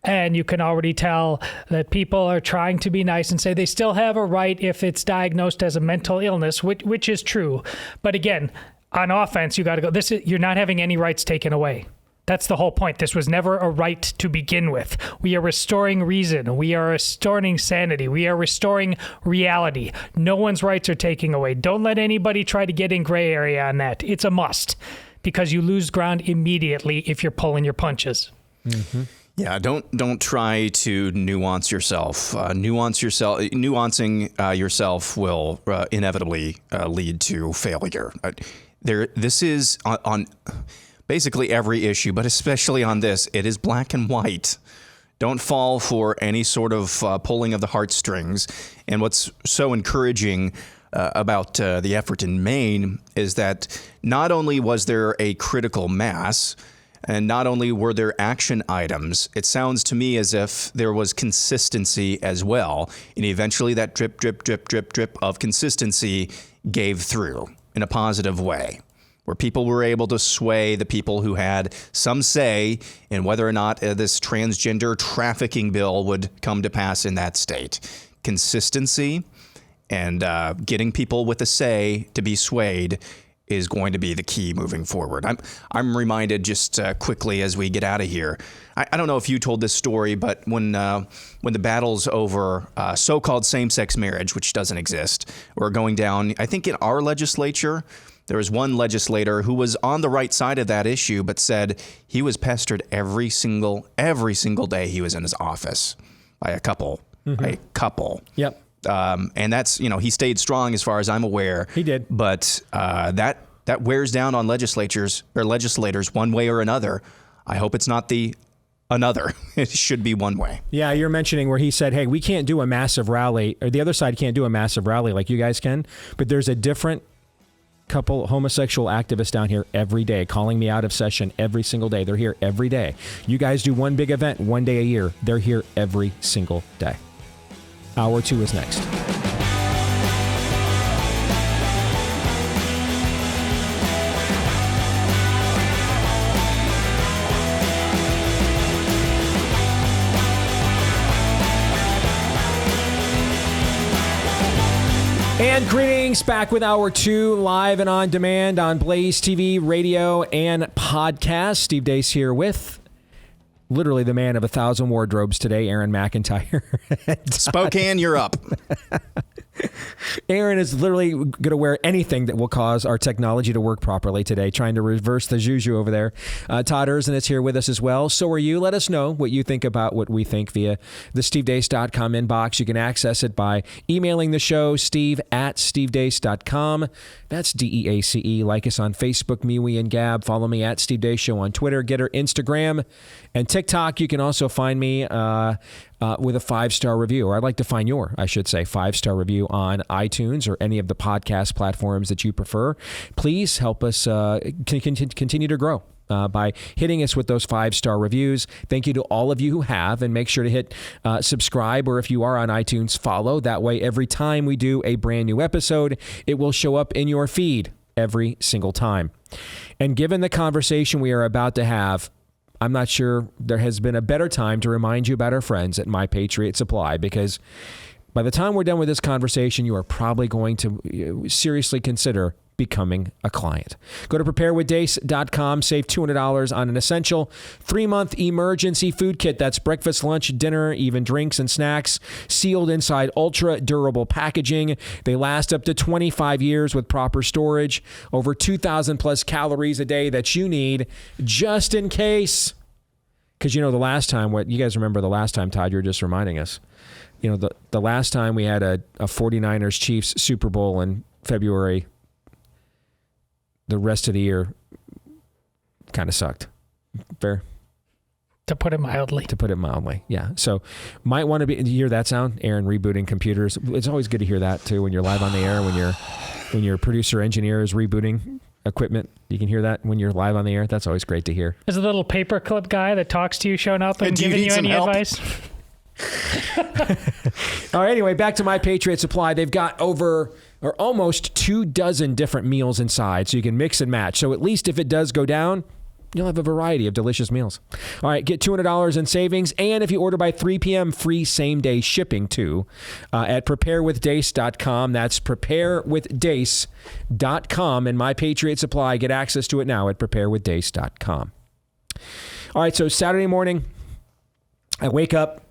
And you can already tell that people are trying to be nice and say they still have a right if it's diagnosed as a mental illness, which is true. But again, on offense, you got to go. You're not having any rights taken away. That's the whole point. This was never a right to begin with. We are restoring reason. We are restoring sanity. We are restoring reality. No one's rights are taken away. Don't let anybody try to get in gray area on that. It's a must, because you lose ground immediately if you're pulling your punches. Mm-hmm. Yeah, don't try to nuance yourself. Nuancing yourself will inevitably lead to failure. This is on basically every issue, but especially on this, it is black and white. Don't fall for any sort of pulling of the heartstrings. And what's so encouraging about the effort in Maine is that not only was there a critical mass, and not only were there action items, it sounds to me as if there was consistency as well. And eventually that drip, drip, drip, drip, drip of consistency gave through in a positive way, where people were able to sway the people who had some say in whether or not this transgender trafficking bill would come to pass in that state. Consistency and getting people with a say to be swayed is going to be the key moving forward. I'm reminded just quickly as we get out of here. I don't know if you told this story, but when the battles over so-called same-sex marriage, which doesn't exist, were going down, I think in our legislature, there was one legislator who was on the right side of that issue, but said he was pestered every single day he was in his office by a couple. Mm-hmm. A couple. Yep. And that's, he stayed strong as far as I'm aware. He did. But that wears down on legislators one way or another. I hope it's not the another. It should be one way. Yeah, you're mentioning where he said, hey, we can't do a massive rally, or the other side can't do a massive rally like you guys can, but there's a different couple homosexual activists down here every day calling me out of session every single day. They're here every day. You guys do one big event one day a year. They're here every single day. Hour 2 is next. And greetings, back with Hour 2, live and on demand on BlazeTV, radio, and podcast. Steve Deace here with literally the man of 1,000 wardrobes today, Aaron McIntyre. Spokane, you're up. Aaron is literally going to wear anything that will cause our technology to work properly today, trying to reverse the juju over there. Todd Erzin is here with us as well. So are you. Let us know what you think about what we think via the stevedeace.com inbox. You can access it by emailing the show, steve@stevedeace.com. That's DEACE. Like us on Facebook, MeWe, and Gab. Follow me at Steve Deace Show on Twitter, Getter, Instagram, and TikTok. You can also find me with a 5-star review, or I'd like to find your, 5-star review on iTunes or any of the podcast platforms that you prefer. Please help us continue to grow by hitting us with those 5-star reviews. Thank you to all of you who have, and make sure to hit subscribe, or if you are on iTunes, follow. That way, every time we do a brand new episode, it will show up in your feed every single time. And given the conversation we are about to have, I'm not sure there has been a better time to remind you about our friends at My Patriot Supply, because by the time we're done with this conversation, you are probably going to seriously consider becoming a client. Go to preparewithdace.com, save $200 on an essential 3-month emergency food kit. That's breakfast, lunch, dinner, even drinks and snacks, sealed inside ultra durable packaging. They last up to 25 years with proper storage, over 2,000 plus calories a day that you need just in case. Because the last time, what you guys remember the last time, Todd, you were just reminding us, the last time we had a 49ers Chiefs Super Bowl in February, the rest of the year kind of sucked. Fair? To put it mildly. Yeah. So might want to hear that sound, Aaron rebooting computers. It's always good to hear that too when you're live on the air, when your producer engineer is rebooting equipment. You can hear that when you're live on the air. That's always great to hear. Is a little paperclip guy that talks to you showing up and giving you any advice? All right, anyway, back to My Patriot Supply. They've got almost 24 different meals inside, so you can mix and match. So at least if it does go down, you'll have a variety of delicious meals. All right, get $200 in savings, and if you order by 3 p.m., free same-day shipping, too, at preparewithdace.com. That's preparewithdace.com, and My Patriot Supply. Get access to it now at preparewithdace.com. All right, so Saturday morning, I wake up.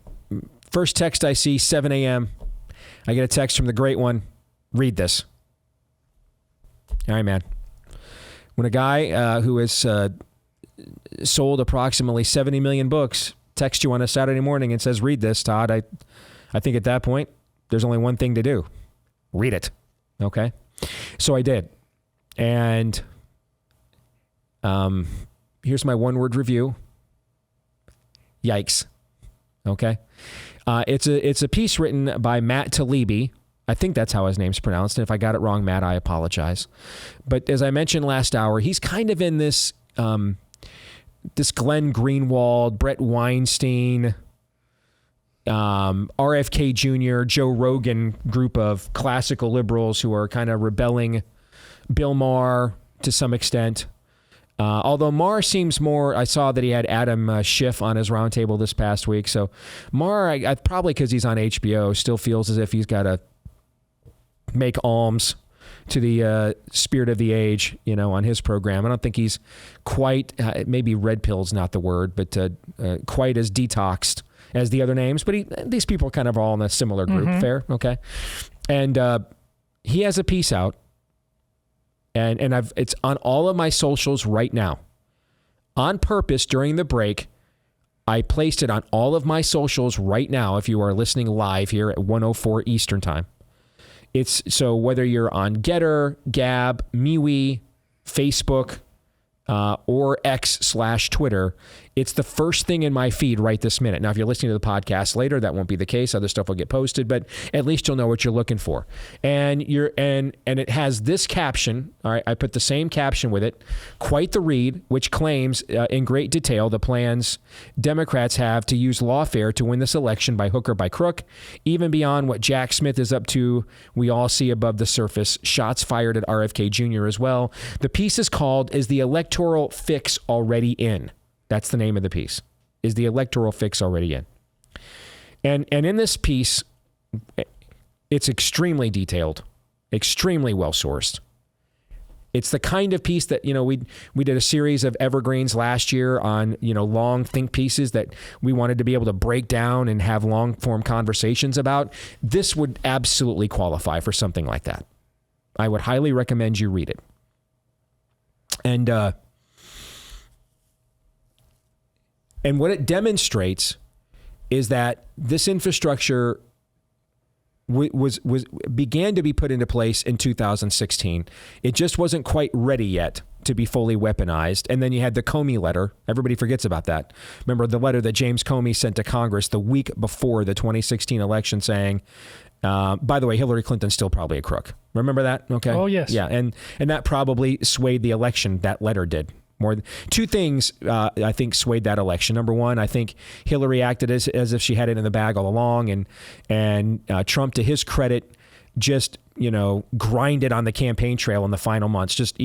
First text I see, 7 a.m. I get a text from the great one. Read this. All right, man. When a guy who has sold approximately 70 million books texts you on a Saturday morning and says, read this, Todd, I think at that point, there's only one thing to do. Read it. Okay? So I did. And here's my one-word review. Yikes. Okay? It's a piece written by Matt Taibbi. I think that's how his name's pronounced. And if I got it wrong, Matt, I apologize. But as I mentioned last hour, he's kind of in this this Glenn Greenwald, Brett Weinstein, RFK Jr., Joe Rogan group of classical liberals who are kind of rebelling. Bill Maher to some extent. Although Maher seems more, I saw that he had Adam Schiff on his roundtable this past week. So Maher, I probably because he's on HBO, still feels as if he's got to make alms to the spirit of the age, on his program. I don't think he's quite, maybe red pill's not the word, but quite as detoxed as the other names. But these people are kind of all in a similar group. Mm-hmm. Fair? Okay. And he has a piece out. And it's on all of my socials right now. On purpose, during the break, I placed it on all of my socials right now if you are listening live here at 1:04 Eastern Time. So whether you're on Getter, Gab, MeWe, Facebook, or X/Twitter, it's the first thing in my feed right this minute. Now, if you're listening to the podcast later, that won't be the case. Other stuff will get posted, but at least you'll know what you're looking for. And it has this caption. All right, I put the same caption with it. Quite the read, which claims in great detail the plans Democrats have to use lawfare to win this election by hook or by crook, even beyond what Jack Smith is up to. We all see above the surface. Shots fired at RFK Jr. as well. The piece is called "Is the Electoral Fix Already In?" That's the name of the piece. Is the electoral fix already in? And in this piece, it's extremely detailed, extremely well sourced. It's the kind of piece that, we did a series of evergreens last year on, long think pieces that we wanted to be able to break down and have long form conversations about. This would absolutely qualify for something like that. I would highly recommend you read it. And what it demonstrates is that this infrastructure began to be put into place in 2016. It just wasn't quite ready yet to be fully weaponized. And then you had the Comey letter. Everybody forgets about that. Remember the letter that James Comey sent to Congress the week before the 2016 election saying, by the way, Hillary Clinton's still probably a crook. Remember that? Okay. Oh, yes. Yeah. And that probably swayed the election. That letter did. Two things I think swayed that election. Number one, I think Hillary acted as if she had it in the bag all along, and Trump, to his credit, just grinded on the campaign trail in the final months. Just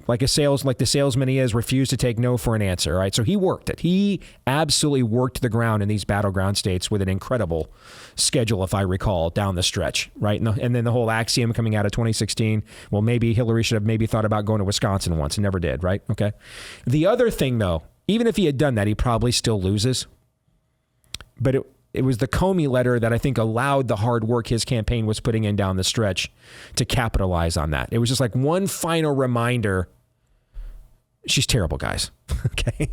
like the salesman he is, refused to take no for an answer. All right, so he worked it. He absolutely worked the ground in these battleground states with an incredible schedule, if I recall, down the stretch. Right, and then the whole axiom coming out of 2016. Well, maybe Hillary should have maybe thought about going to Wisconsin once and never did. Right? Okay. The other thing, though, even if he had done that, he probably still loses. But it was the Comey letter that I think allowed the hard work his campaign was putting in down the stretch to capitalize on that. It was just like one final reminder. She's terrible, guys. Okay.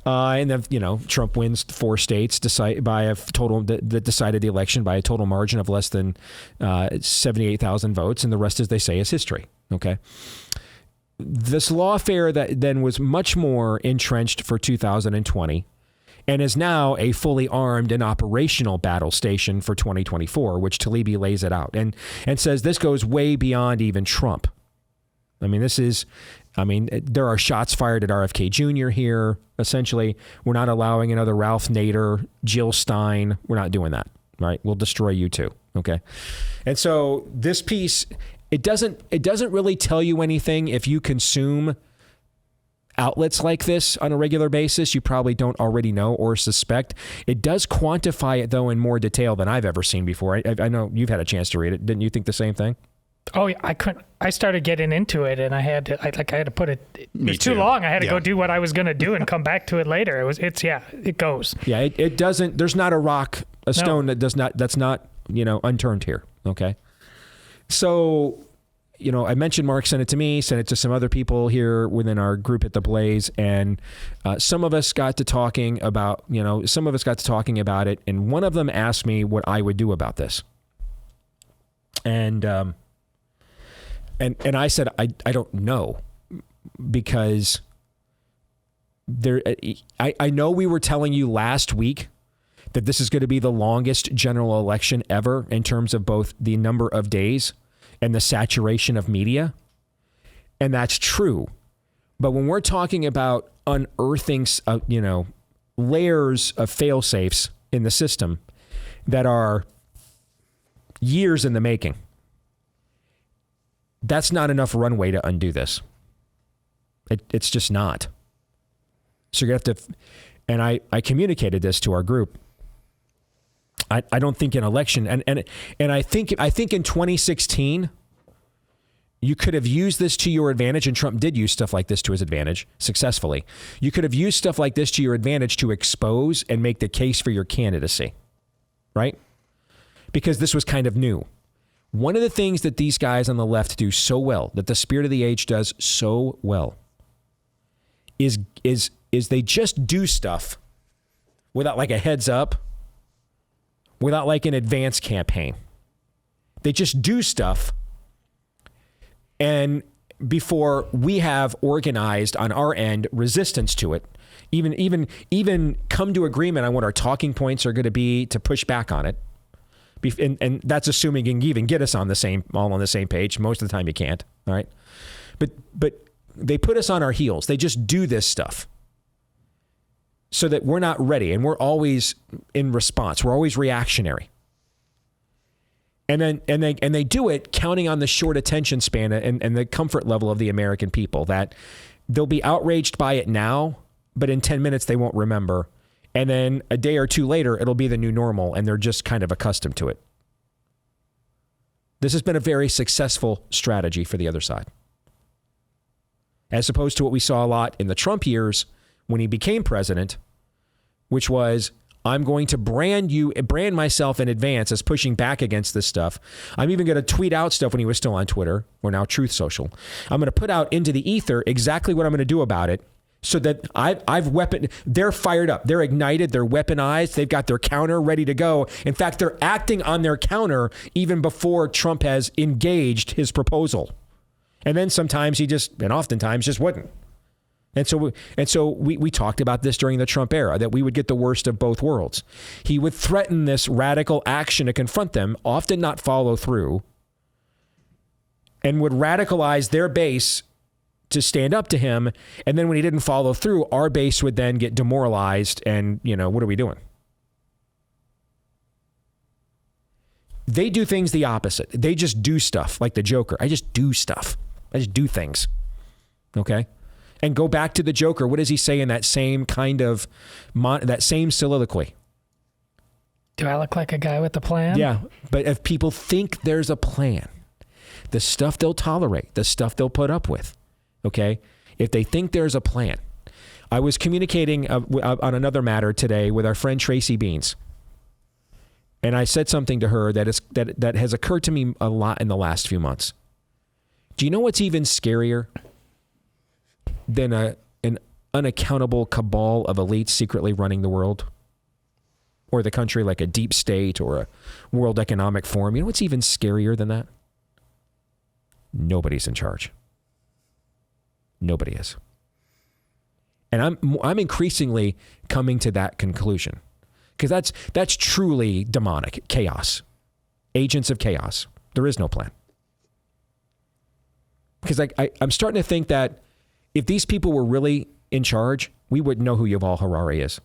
And then, Trump wins 4 states that decided the election by a total margin of less than 78,000 votes. And the rest, as they say, is history. Okay. This lawfare that then was much more entrenched for 2020 and is now a fully armed and operational battle station for 2024, which Talibi lays it out and says this goes way beyond even Trump. I mean, there are shots fired at RFK Jr. here. Essentially, we're not allowing another Ralph Nader, Jill Stein. We're not doing that, right? We'll destroy you too, okay? And so this piece, it doesn't really tell you anything if you consume outlets like this on a regular basis. You probably don't already know or suspect. It does quantify it, though, in more detail than I've ever seen before. I know you've had a chance to read it. Didn't you think the same thing? Oh, yeah, I couldn't. I started getting into it, and I had to put it. It was too long. I had to go do what I was going to do and come back to it later. It goes. Yeah, it doesn't. There's not a stone that's not unturned here. Okay, so I mentioned Mark sent it to me, sent it to some other people here within our group at the Blaze, and some of us got to talking about it, and one of them asked me what I would do about this, and I said I don't know, because I know we were telling you last week that this is going to be the longest general election ever in terms of both the number of days and the saturation of media, and that's true. But when we're talking about unearthing layers of fail-safes in the system that are years in the making, that's not enough runway to undo this. It's just not. So you have to, and I communicated this to our group. I don't think an election, and I think in 2016, you could have used this to your advantage, and Trump did use stuff like this to his advantage successfully. You could have used stuff like this to your advantage to expose and make the case for your candidacy, right? Because this was kind of new. One of the things that these guys on the left do so well, that the spirit of the age does so well, is they just do stuff without like a heads up, without like an advance campaign. They just do stuff, and before we have organized on our end resistance to it, even come to agreement on what our talking points are going to be to push back on it. And that's assuming you can even get us all on the same page. Most of the time you can't, all right? But they put us on our heels. They just do this stuff so that we're not ready, and we're always in response. We're always reactionary. And they do it counting on the short attention span and the comfort level of the American people, that they'll be outraged by it now, but in 10 minutes they won't remember. And then a day or two later, it'll be the new normal, and they're just kind of accustomed to it. This has been a very successful strategy for the other side, as opposed to what we saw a lot in the Trump years when he became president, which was, I'm going to brand myself in advance as pushing back against this stuff. I'm even going to tweet out stuff when he was still on Twitter, or now Truth Social. I'm going to put out into the ether exactly what I'm going to do about it, so that they're fired up, they're ignited, they're weaponized, they've got their counter ready to go. In fact, they're acting on their counter even before Trump has engaged his proposal. And then oftentimes just wouldn't. And so we talked about this during the Trump era, that we would get the worst of both worlds. He would threaten this radical action to confront them, often not follow through, and would radicalize their base to stand up to him. And then when he didn't follow through, our base would then get demoralized, and what are we doing? They do things the opposite. They just do stuff like the Joker. I just do stuff. I just do things. Okay? And go back to the Joker. What does he say in that same kind of, that same soliloquy? Do I look like a guy with a plan? Yeah. But if people think there's a plan, the stuff they'll tolerate, the stuff they'll put up with, okay? If they think there's a plan. I was communicating on another matter today with our friend Tracy Beans. And I said something to her that has occurred to me a lot in the last few months. Do you know what's even scarier than an unaccountable cabal of elites secretly running the world or the country, like a deep state or a World Economic Forum? You know what's even scarier than that? Nobody's in charge. Nobody is. And I'm increasingly coming to that conclusion, because that's truly demonic chaos, agents of chaos. There is no plan. Because I'm starting to think that if these people were really in charge, we wouldn't know who Yuval Harari is,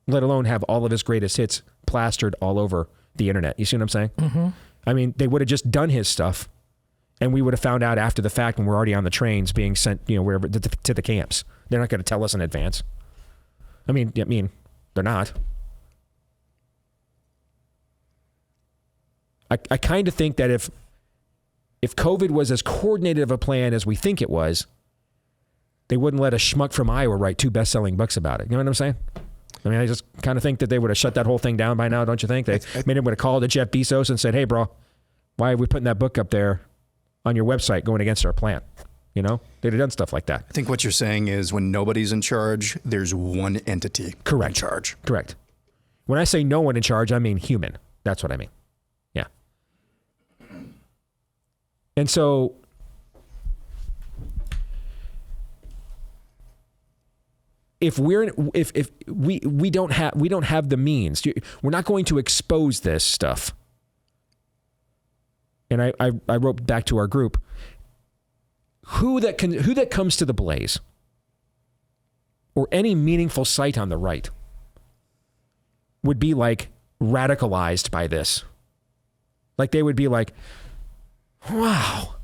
let alone have all of his greatest hits plastered all over the internet. You see what I'm saying? Mm-hmm. I mean, they would have just done his stuff, and we would have found out after the fact when we're already on the trains being sent, wherever to the camps. They're not going to tell us in advance. I mean, they're not. I kind of think that if COVID was as coordinated of a plan as we think it was, they wouldn't let a schmuck from Iowa write 2 best-selling books about it. You know what I'm saying? I mean, I just kind of think that they would have shut that whole thing down by now, don't you think? They would have called to Jeff Bezos and said, hey, bro, why are we putting that book up there on your website going against our plan? They'd have done stuff like that. I think what you're saying is when nobody's in charge, there's one entity in charge. Correct. When I say no one in charge, I mean human. That's what I mean. Yeah. And so if we don't have the means, we're not going to expose this stuff. And I wrote back to our group, who that comes to the Blaze or any meaningful site on the right would be like radicalized by this. Like they would be like, wow,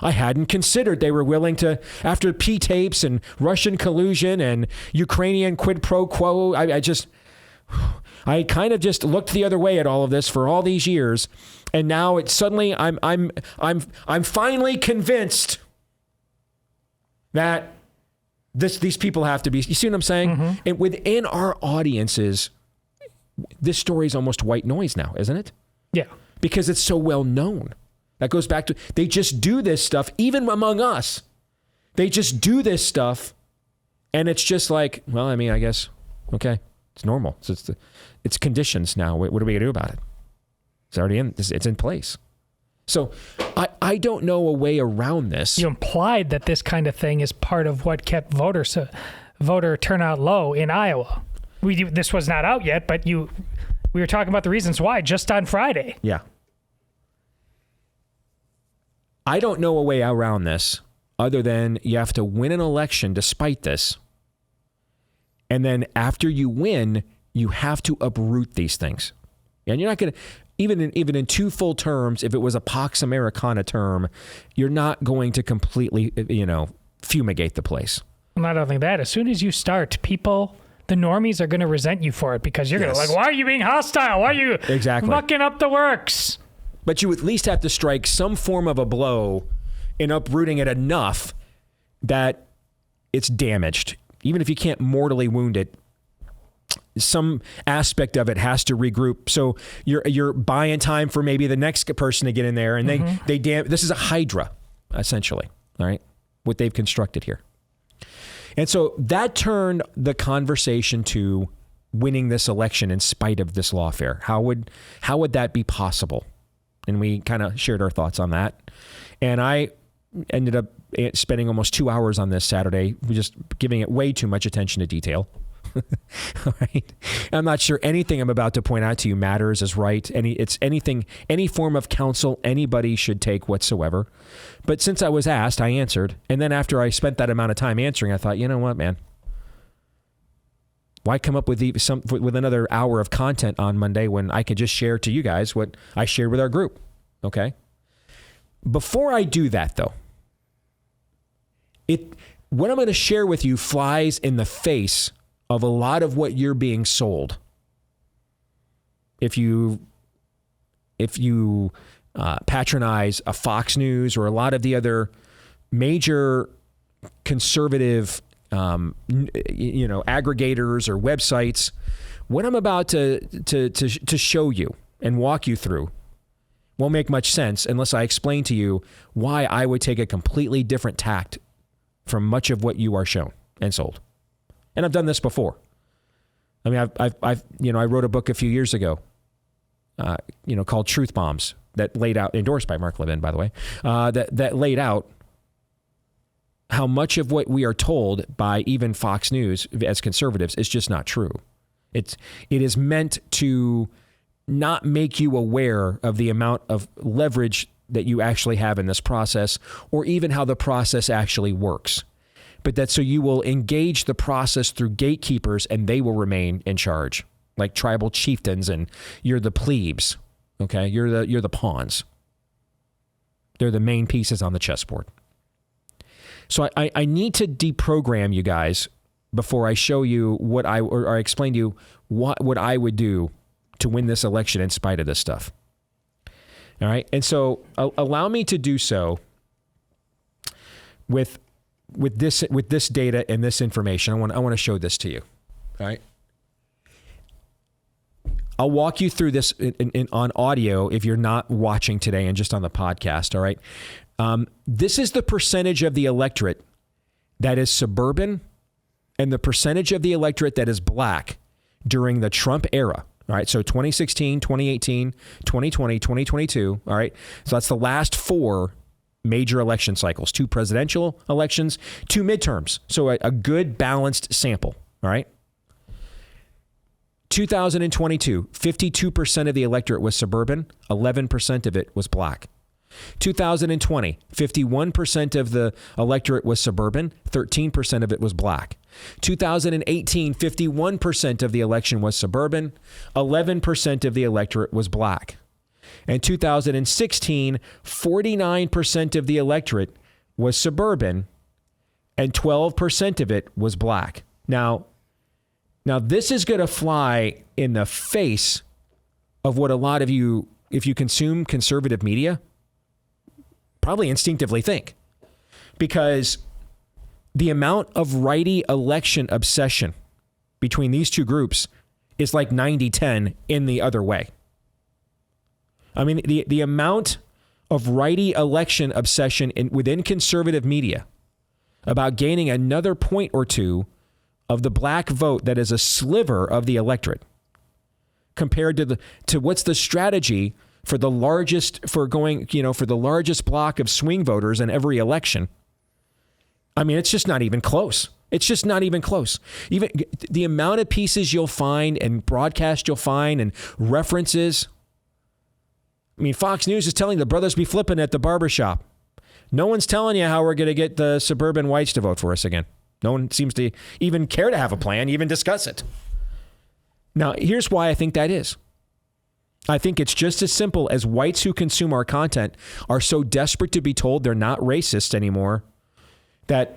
I hadn't considered they were willing to, after P-tapes and Russian collusion and Ukrainian quid pro quo, I kind of just looked the other way at all of this for all these years, and now it's suddenly I'm finally convinced that these people have to be. You see what I'm saying? Mm-hmm. And within our audiences, this story is almost white noise now, isn't it? Yeah, because it's so well known. That goes back to, they just do this stuff, even among us. They just do this stuff, and it's just like, well, I mean, I guess, okay, it's normal. It's conditions now. What are we going to do about it? It's already it's in place. So I don't know a way around this. You implied that this kind of thing is part of what kept voter turnout low in Iowa. This was not out yet, but we were talking about the reasons why just on Friday. Yeah. I don't know a way around this other than you have to win an election despite this. And then after you win, you have to uproot these things. And you're not going to, even in 2 full terms, if it was a Pax Americana term, you're not going to completely, fumigate the place. And I don't think that. As soon as you start, people, the normies are going to resent you for it because you're going to why are you being hostile? Why are you mucking up the works? But you at least have to strike some form of a blow in uprooting it enough that it's damaged. Even if you can't mortally wound it, some aspect of it has to regroup. So you're buying time for maybe the next person to get in there, and this is a hydra, essentially, all right, what they've constructed here. And so that turned the conversation to winning this election in spite of this lawfare. How would that be possible? And we kind of shared our thoughts on that. And I ended up spending almost 2 hours on this Saturday, just giving it way too much attention to detail. All right. I'm not sure anything I'm about to point out to you matters as right. Any form of counsel anybody should take whatsoever. But since I was asked, I answered. And then after I spent that amount of time answering, I thought, you know what, man? Why come up with another hour of content on Monday when I could just share to you guys what I shared with our group? Okay. Before I do that, though, what I'm going to share with you flies in the face of a lot of what you're being sold. If you patronize a Fox News or a lot of the other major conservative aggregators or websites, what I'm about to show you and walk you through won't make much sense unless I explain to you why I would take a completely different tact from much of what you are shown and sold. And I've done this before. I mean, I wrote a book a few years ago, called Truth Bombs that laid out, endorsed by Mark Levin, by the way, that laid out how much of what we are told by even Fox News as conservatives is just not true. It is meant to not make you aware of the amount of leverage that you actually have in this process, or even how the process actually works. But that's so you will engage the process through gatekeepers and they will remain in charge, like tribal chieftains, and you're the plebes. Okay, you're the pawns. They're the main pieces on the chessboard. So I need to deprogram you guys before I show you what or explain to you what I would do to win this election in spite of this stuff. All right, and so allow me to do so with this data and this information. I want to show this to you. All right. I'll walk you through this on audio if you're not watching today and just on the podcast, all right? This is the percentage of the electorate that is suburban and the percentage of the electorate that is black during the Trump era, all right? So 2016, 2018, 2020, 2022, all right? So that's the last 4 major election cycles, 2 presidential elections, 2 midterms. So a good balanced sample, all right? 2022, 52% of the electorate was suburban, 11% of it was black. 2020, 51% of the electorate was suburban, 13% of it was black. 2018, 51% of the election was suburban, 11% of the electorate was black. And 2016, 49% of the electorate was suburban, and 12% of it was black. Now, this is going to fly in the face of what a lot of you, if you consume conservative media, probably instinctively think. Because the amount of righty election obsession between these two groups is like 90-10 in the other way. I mean, the amount of righty election obsession within conservative media about gaining another point or two of the black vote that is a sliver of the electorate compared to what's the strategy for the largest for the largest block of swing voters in every election. I mean, it's just not even close. It's just not even close. Even the amount of pieces you'll find and broadcast you'll find and references. I mean, Fox News is telling the brothers be flipping at the barbershop. No one's telling you how we're going to get the suburban whites to vote for us again. No one seems to even care to have a plan, even discuss it. Now, here's why I think that is. I think it's just as simple as whites who consume our content are so desperate to be told they're not racist anymore that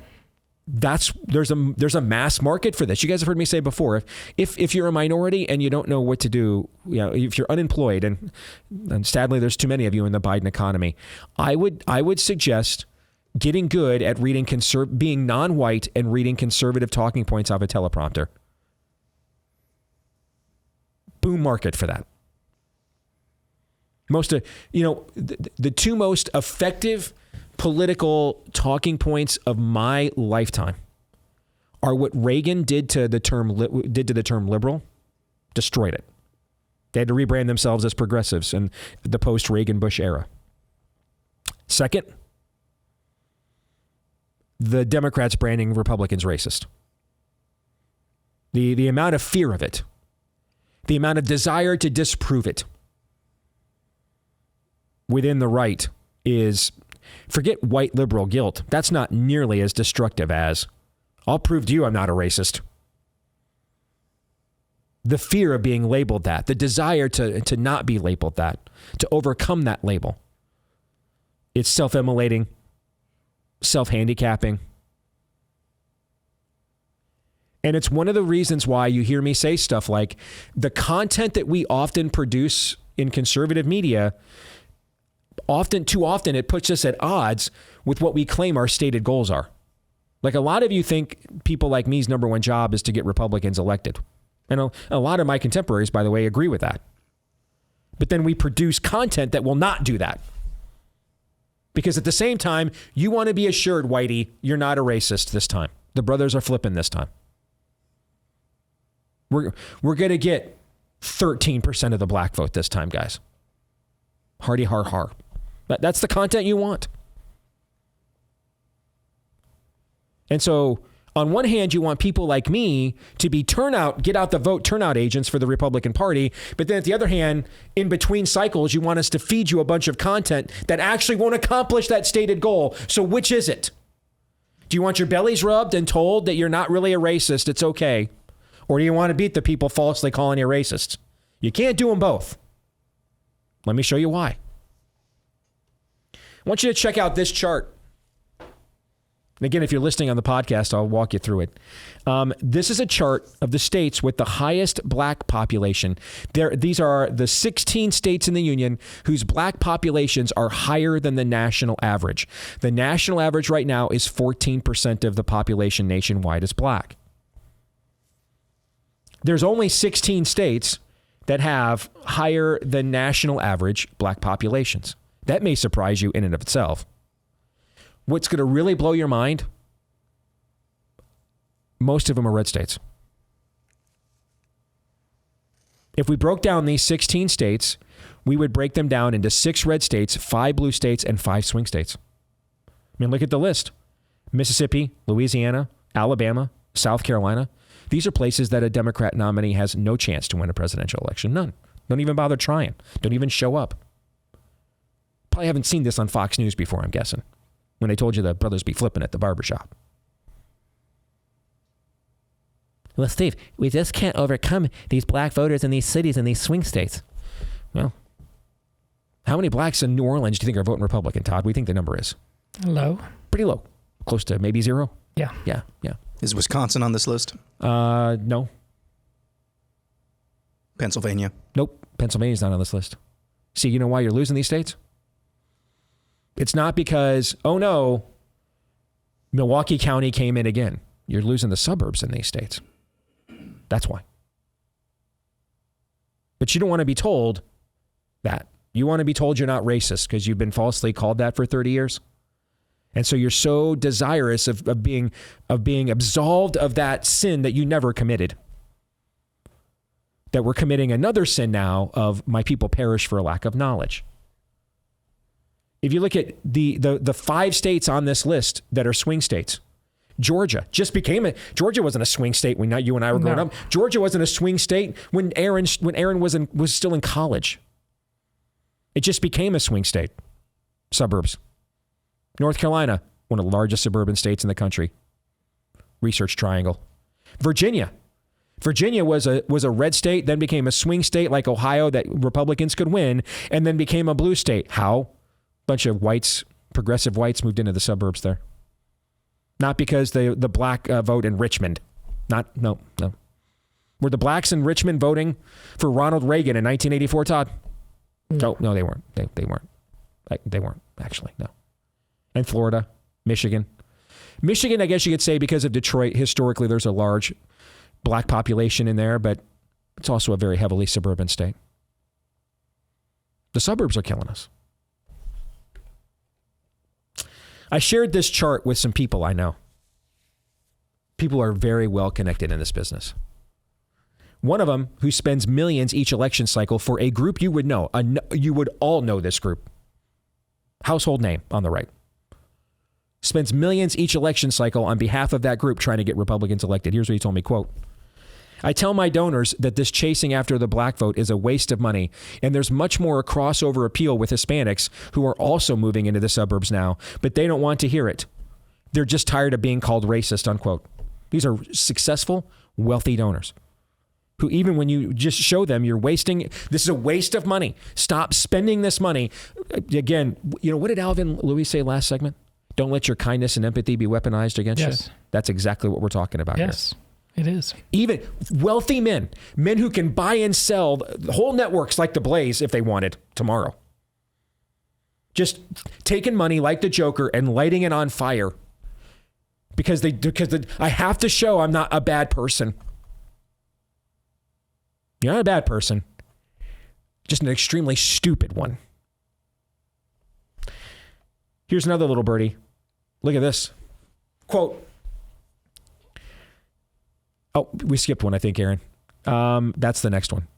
there's a mass market for this. You guys have heard me say before, if you're a minority and you don't know what to do, if you're unemployed, and sadly there's too many of you in the Biden economy, I would suggest getting good at reading being non-white and reading conservative talking points off a teleprompter. Boom market for that. The 2 most effective political talking points of my lifetime are what Reagan did to the term liberal, destroyed it. They had to rebrand themselves as progressives in the post-Reagan Bush era. Second, the Democrats branding Republicans racist. The amount of fear of it, the amount of desire to disprove it within the right is, forget white liberal guilt. That's not nearly as destructive as, I'll prove to you I'm not a racist. The fear of being labeled that, the desire to not be labeled that, to overcome that label. It's self-immolating, self-handicapping. And it's one of the reasons why you hear me say stuff like the content that we often produce in conservative media, too often it puts us at odds with what we claim our stated goals are. Like a lot of you think people like me's number one job is to get Republicans elected. And a lot of my contemporaries, by the way, agree with that. But then we produce content that will not do that. Because at the same time, you want to be assured, Whitey, you're not a racist this time. The brothers are flipping this time. We're going to get 13% of the black vote this time, guys. Hardy har har. That's the content you want. And so on one hand, you want people like me to be get out the vote turnout agents for the Republican Party. But then at the other hand, in between cycles, you want us to feed you a bunch of content that actually won't accomplish that stated goal. So which is it? Do you want your bellies rubbed and told that you're not really a racist, it's okay? Or do you want to beat the people falsely calling you racists? You can't do them both. Let me show you why. I want you to check out this chart. And again, if you're listening on the podcast, I'll walk you through it. This is a chart of the states with the highest black population. These are the 16 states in the union whose black populations are higher than the national average. The national average right now is 14% of the population nationwide is black. There's only 16 states that have higher than national average black populations. That may surprise you in and of itself. What's going to really blow your mind? Most of them are red states. If we broke down these 16 states, we would break them down into 6 red states, 5 blue states, and 5 swing states. I mean, look at the list. Mississippi, Louisiana, Alabama, South Carolina. These are places that a Democrat nominee has no chance to win a presidential election. None. Don't even bother trying. Don't even show up. Probably haven't seen this on Fox News before, I'm guessing, when they told you the brothers be flipping at the barbershop. Well, Steve, we just can't overcome these black voters in these cities and these swing states. Well, how many blacks in New Orleans do you think are voting Republican, Todd? What do you think the number is? Low. Pretty low. Close to maybe 0? Yeah. Yeah. Is Wisconsin on this list? No. Pennsylvania? Nope. Pennsylvania's not on this list. See, you know why you're losing these states? It's not because, oh no, Milwaukee County came in again. You're losing the suburbs in these states. That's why. But you don't want to be told that. You want to be told you're not racist because you've been falsely called that for 30 years. And so you're so desirous of being absolved of that sin that you never committed, that we're committing another sin now of my people perish for a lack of knowledge. If you look at the 5 states on this list that are swing states, Georgia Georgia wasn't a swing state when you and I were growing up. Georgia wasn't a swing state when Aaron was still in college. It just became a swing state. Suburbs. North Carolina, one of the largest suburban states in the country. Research Triangle. Virginia was a red state, then became a swing state like Ohio that Republicans could win, and then became a blue state. How? Bunch of whites, progressive whites moved into the suburbs there. Not because the black vote in Richmond. No. Were the blacks in Richmond voting for Ronald Reagan in 1984, Todd? No, they weren't. They weren't. They weren't, actually, no. And Florida, Michigan. Michigan, I guess you could say because of Detroit, historically there's a large black population in there, but it's also a very heavily suburban state. The suburbs are killing us. I shared this chart with some people I know. People are very well connected in this business. One of them who spends millions each election cycle for a group you would know. You would all know this group. Household name on the right. Spends millions each election cycle on behalf of that group trying to get Republicans elected. Here's what he told me, quote, I tell my donors that this chasing after the black vote is a waste of money, and there's much more a crossover appeal with Hispanics who are also moving into the suburbs now, but they don't want to hear it. They're just tired of being called racist, unquote. These are successful, wealthy donors who even when you just show them you're wasting, this is a waste of money. Stop spending this money. Again, what did Alvin Lui say last segment? Don't let your kindness and empathy be weaponized against you. That's exactly what we're talking about here. Yes, it is. Even wealthy men who can buy and sell whole networks like the Blaze if they wanted tomorrow. Just taking money like the Joker and lighting it on fire because I have to show I'm not a bad person. You're not a bad person, just an extremely stupid one. Here's another little birdie. Look at this. Quote. Oh, we skipped one, I think, Aaron. That's the next one.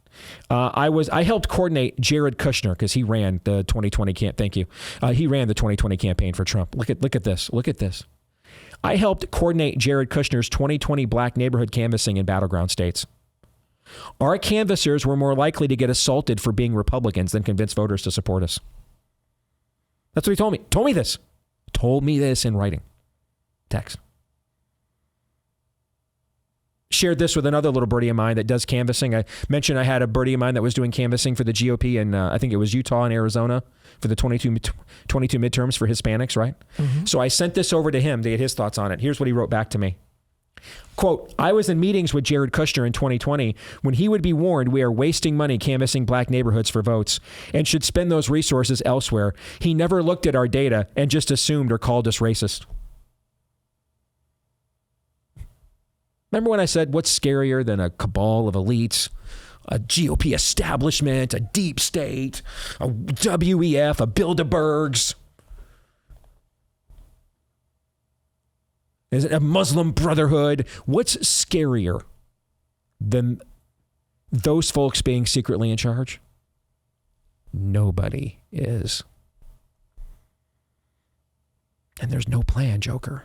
I helped coordinate Jared Kushner because he ran the 2020 campaign. Thank you. He ran the 2020 campaign for Trump. Look at this. Look at this. I helped coordinate Jared Kushner's 2020 black neighborhood canvassing in battleground states. Our canvassers were more likely to get assaulted for being Republicans than convince voters to support us. That's what he told me. Told me this in writing. Text. Shared this with another little birdie of mine that does canvassing. I mentioned I had a birdie of mine that was doing canvassing for the GOP in, I think it was Utah and Arizona for the 22 midterms for Hispanics, right? Mm-hmm. So I sent this over to him to get his thoughts on it. Here's what he wrote back to me. Quote, I was in meetings with Jared Kushner in 2020 when he would be warned we are wasting money canvassing black neighborhoods for votes and should spend those resources elsewhere. He never looked at our data and just assumed or called us racist. Remember when I said, what's scarier than a cabal of elites, a GOP establishment, a deep state, a WEF, a Bilderbergs? Is it a Muslim Brotherhood? What's scarier than those folks being secretly in charge? Nobody is. And there's no plan, Joker.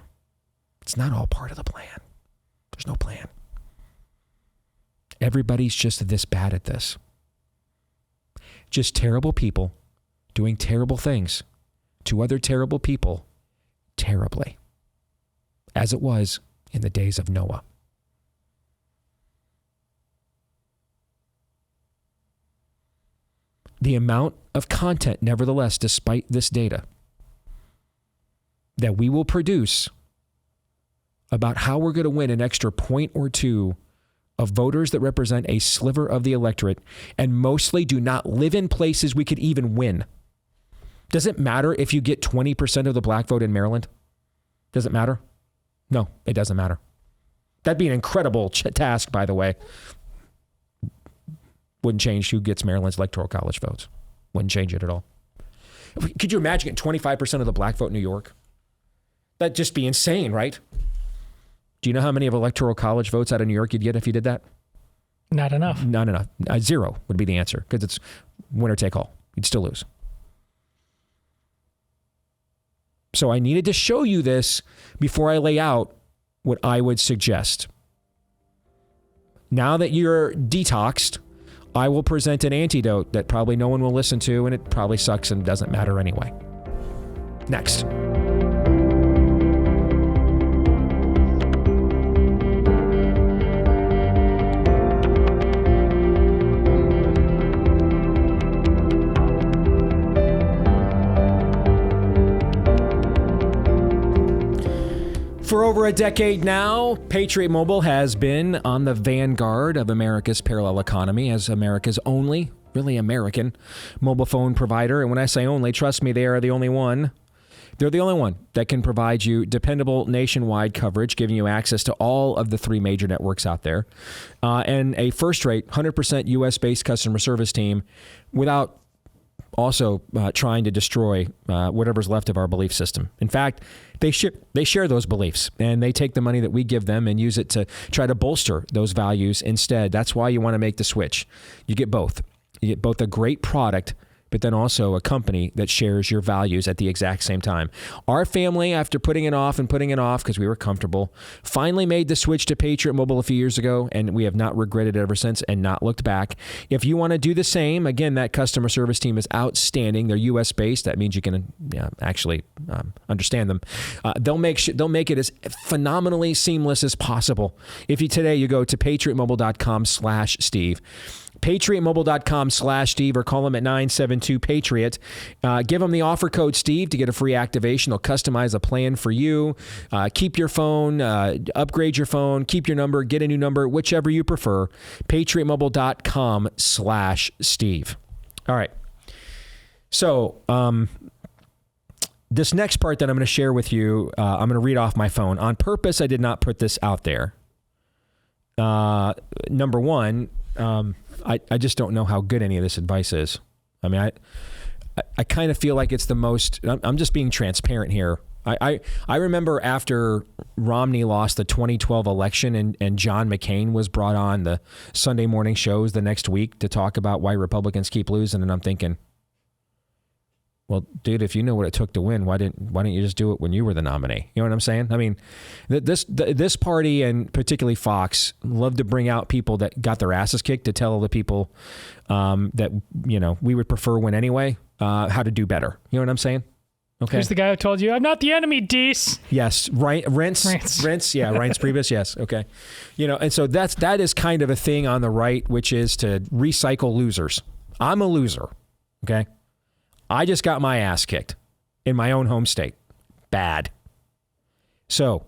It's not all part of the plan. There's no plan. Everybody's just this bad at this. Just terrible people doing terrible things to other terrible people terribly, as it was in the days of Noah. The amount of content, nevertheless, despite this data, that we will produce about how we're going to win an extra point or two of voters that represent a sliver of the electorate and mostly do not live in places we could even win. Does it matter if you get 20% of the black vote in Maryland? Does it matter? No, it doesn't matter. That'd be an incredible task, by the way. Wouldn't change who gets Maryland's electoral college votes. Wouldn't change it at all. Could you imagine getting 25% of the black vote in New York? That'd just be insane, right? Do you know how many of electoral college votes out of New York you'd get if you did that? Not enough. Not enough. 0 would be the answer because it's winner take all. You'd still lose. So I needed to show you this before I lay out what I would suggest. Now that you're detoxed, I will present an antidote that probably no one will listen to, and it probably sucks and doesn't matter anyway. Next. For over a decade now, Patriot Mobile has been on the vanguard of America's parallel economy as America's only, really American, mobile phone provider. And when I say only, trust me, they are the only one. They're the only one that can provide you dependable nationwide coverage, giving you access to all of the 3 major networks out there, and a first-rate, 100% U.S.-based customer service team without also trying to destroy whatever's left of our belief system. In fact, they share those beliefs, and they take the money that we give them and use it to try to bolster those values instead. That's why you want to make the switch. You get both. You get both a great product, but then also a company that shares your values at the exact same time. Our family, after putting it off because we were comfortable, finally made the switch to Patriot Mobile a few years ago, and we have not regretted it ever since and not looked back. If you want to do the same, again, that customer service team is outstanding. They're U.S. based. That means you can actually understand them. They'll make it as phenomenally seamless as possible. If you go to patriotmobile.com/Steve. PatriotMobile.com/Steve or call them at 972-PATRIOT. Give them the offer code Steve to get a free activation. They'll customize a plan for you. Keep your phone, upgrade your phone, keep your number, get a new number, whichever you prefer. PatriotMobile.com/Steve. All right. So this next part that I'm going to share with you, I'm going to read off my phone. On purpose, I did not put this out there. Number one, I just don't know how good any of this advice is. I mean, I kind of feel like it's the most, I'm just being transparent here. I remember after Romney lost the 2012 election and John McCain was brought on the Sunday morning shows the next week to talk about why Republicans keep losing. And I'm thinking, Well, dude, if you know what it took to win, why didn't you just do it when you were the nominee? You know what I'm saying? I mean, this party, and particularly Fox, love to bring out people that got their asses kicked to tell the people that, you know, we would prefer win anyway, how to do better. You know what I'm saying? Okay. Who's the guy who told you, I'm not the enemy, Deace? Yes. Reince. Yeah. Reince Priebus. Yes. Okay. You know, and so that is kind of a thing on the right, which is to recycle losers. I'm a loser. Okay. I just got my ass kicked in my own home state. Bad. So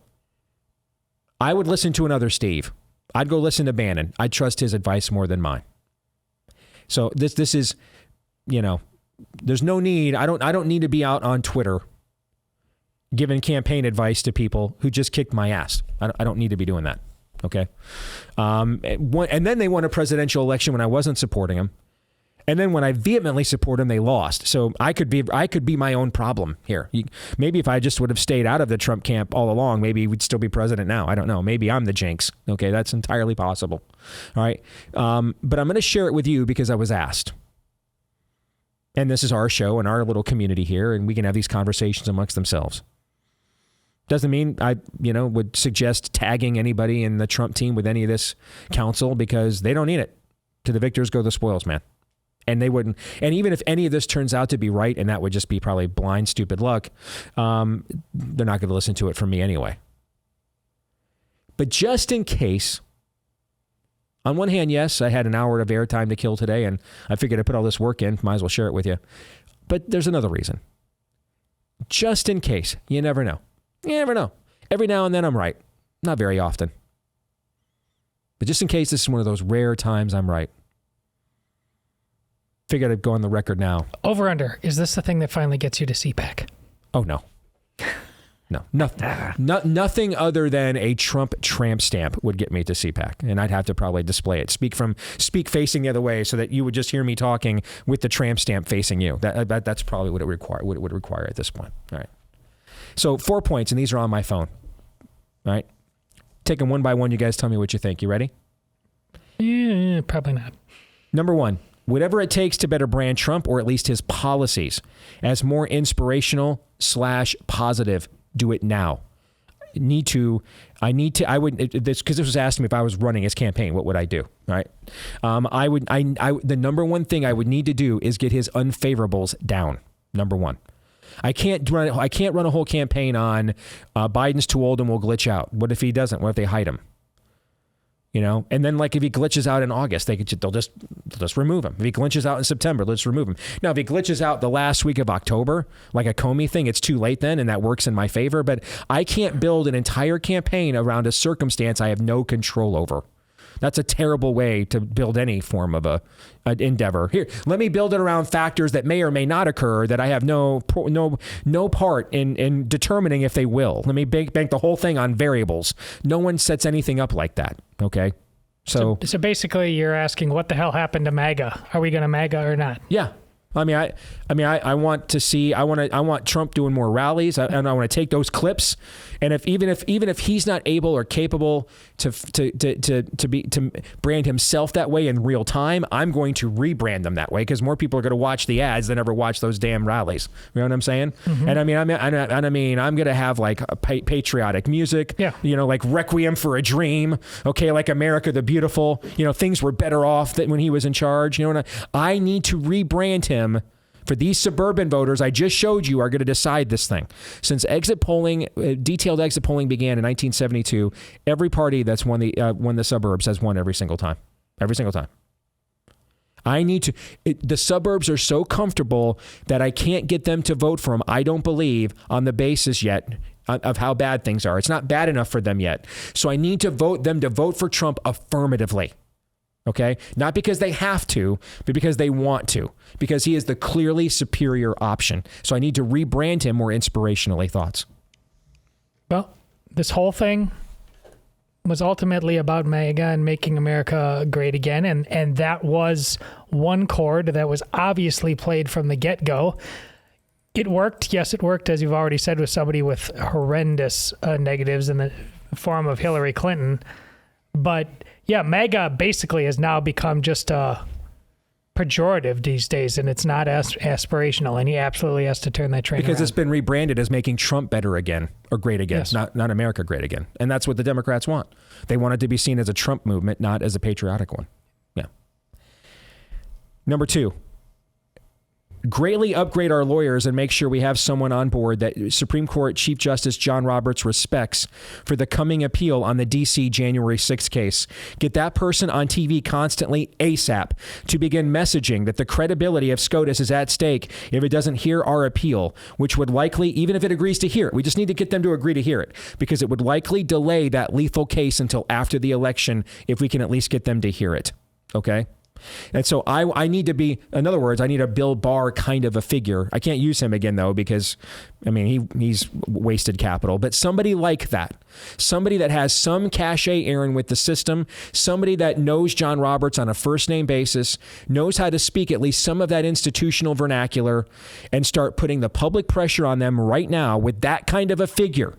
I would listen to another Steve. I'd go listen to Bannon. I'd trust his advice more than mine. So this is, you know, there's no need. I don't need to be out on Twitter giving campaign advice to people who just kicked my ass. I don't need to be doing that. Okay. And then they won a presidential election when I wasn't supporting them. And then when I vehemently support them, they lost. So I could be my own problem here. Maybe if I just would have stayed out of the Trump camp all along, maybe we'd still be president now. I don't know. Maybe I'm the jinx. Okay, that's entirely possible. All right. But I'm going to share it with you because I was asked. And this is our show and our little community here, and we can have these conversations amongst themselves. Doesn't mean I, would suggest tagging anybody in the Trump team with any of this counsel, because they don't need it. To the victors go the spoils, man. And they wouldn't. And even if any of this turns out to be right, and that would just be probably blind, stupid luck, they're not going to listen to it from me anyway. But just in case, on one hand, yes, I had an hour of airtime to kill today, and I figured I'd put all this work in. Might as well share it with you. But there's another reason. Just in case. You never know. You never know. Every now and then I'm right. Not very often. But just in case, this is one of those rare times I'm right. Figured I'd go on the record now. Over under. Is this the thing that finally gets you to CPAC? Oh, no. No. Nothing other than a Trump tramp stamp would get me to CPAC. And I'd have to probably display it. Speak facing the other way so that you would just hear me talking with the tramp stamp facing you. That's probably what it would require at this point. All right. So 4 points, and these are on my phone. All right. Take them one by one. You guys tell me what you think. You ready? Yeah, probably not. Number 1. Whatever it takes to better brand Trump, or at least his policies, as more inspirational / positive. Do it now. I would, because this was asked me if I was running his campaign, what would I do? All right. The number one thing I would need to do is get his unfavorables down. Number 1. I can't run a whole campaign on Biden's too old and will glitch out. What if he doesn't? What if they hide him? And then like if he glitches out in August, they'll just remove him. If he glitches out in September, let's remove him. Now, if he glitches out the last week of October, like a Comey thing, it's too late then, and that works in my favor. But I can't build an entire campaign around a circumstance I have no control over. That's a terrible way to build any form of an endeavor. Here, let me build it around factors that may or may not occur that I have no part in determining if they will. Let me bank the whole thing on variables. No one sets anything up like that. Okay, so basically, you're asking what the hell happened to MAGA? Are we going to MAGA or not? Yeah. I want to see. I want Trump doing more rallies, and I want to take those clips. And even if he's not able or capable to brand himself that way in real time, I'm going to rebrand them that way, because more people are going to watch the ads than ever watch those damn rallies. You know what I'm saying? Mm-hmm. And I'm going to have like a patriotic music. Yeah. Like Requiem for a Dream. Okay, like America the Beautiful. Things were better off when he was in charge. I need to rebrand him. For these suburban voters I just showed you are going to decide this thing. Since detailed exit polling began in 1972, every party that's won the suburbs has won every single time. Every single time. The suburbs are so comfortable that I can't get them to vote for him, I don't believe, on the basis yet of how bad things are. It's not bad enough for them yet. So I need to vote for Trump affirmatively. Okay? Not because they have to, but because they want to. Because he is the clearly superior option. So I need to rebrand him more inspirationally. Thoughts? Well, this whole thing was ultimately about MAGA and making America great again. And that was one chord that was obviously played from the get-go. It worked. Yes, it worked, as you've already said, with somebody with horrendous negatives in the form of Hillary Clinton. But yeah, MAGA basically has now become just a pejorative these days, and it's not aspirational, and he absolutely has to turn that train because around. it's been rebranded as making Trump better again or great again, Yes. not America great again. And that's what the Democrats want. They want it to be seen as a Trump movement, not as a patriotic one. Yeah. Number 2. Greatly upgrade our lawyers and make sure we have someone on board that Supreme Court Chief Justice John Roberts respects for the coming appeal on the D.C. January 6th case. Get that person on TV constantly ASAP to begin messaging that the credibility of SCOTUS is at stake if it doesn't hear our appeal, which would likely, even if it agrees to hear it, we just need to get them to agree to hear it, because it would likely delay that lethal case until after the election if we can at least get them to hear it. Okay? And so I need to be, in other words, I need a Bill Barr kind of a figure. I can't use him again, though, because, I mean, he's wasted capital. But somebody like that, somebody that has some cachet, Aaron, with the system, somebody that knows John Roberts on a first-name basis, knows how to speak at least some of that institutional vernacular, and start putting the public pressure on them right now with that kind of a figure.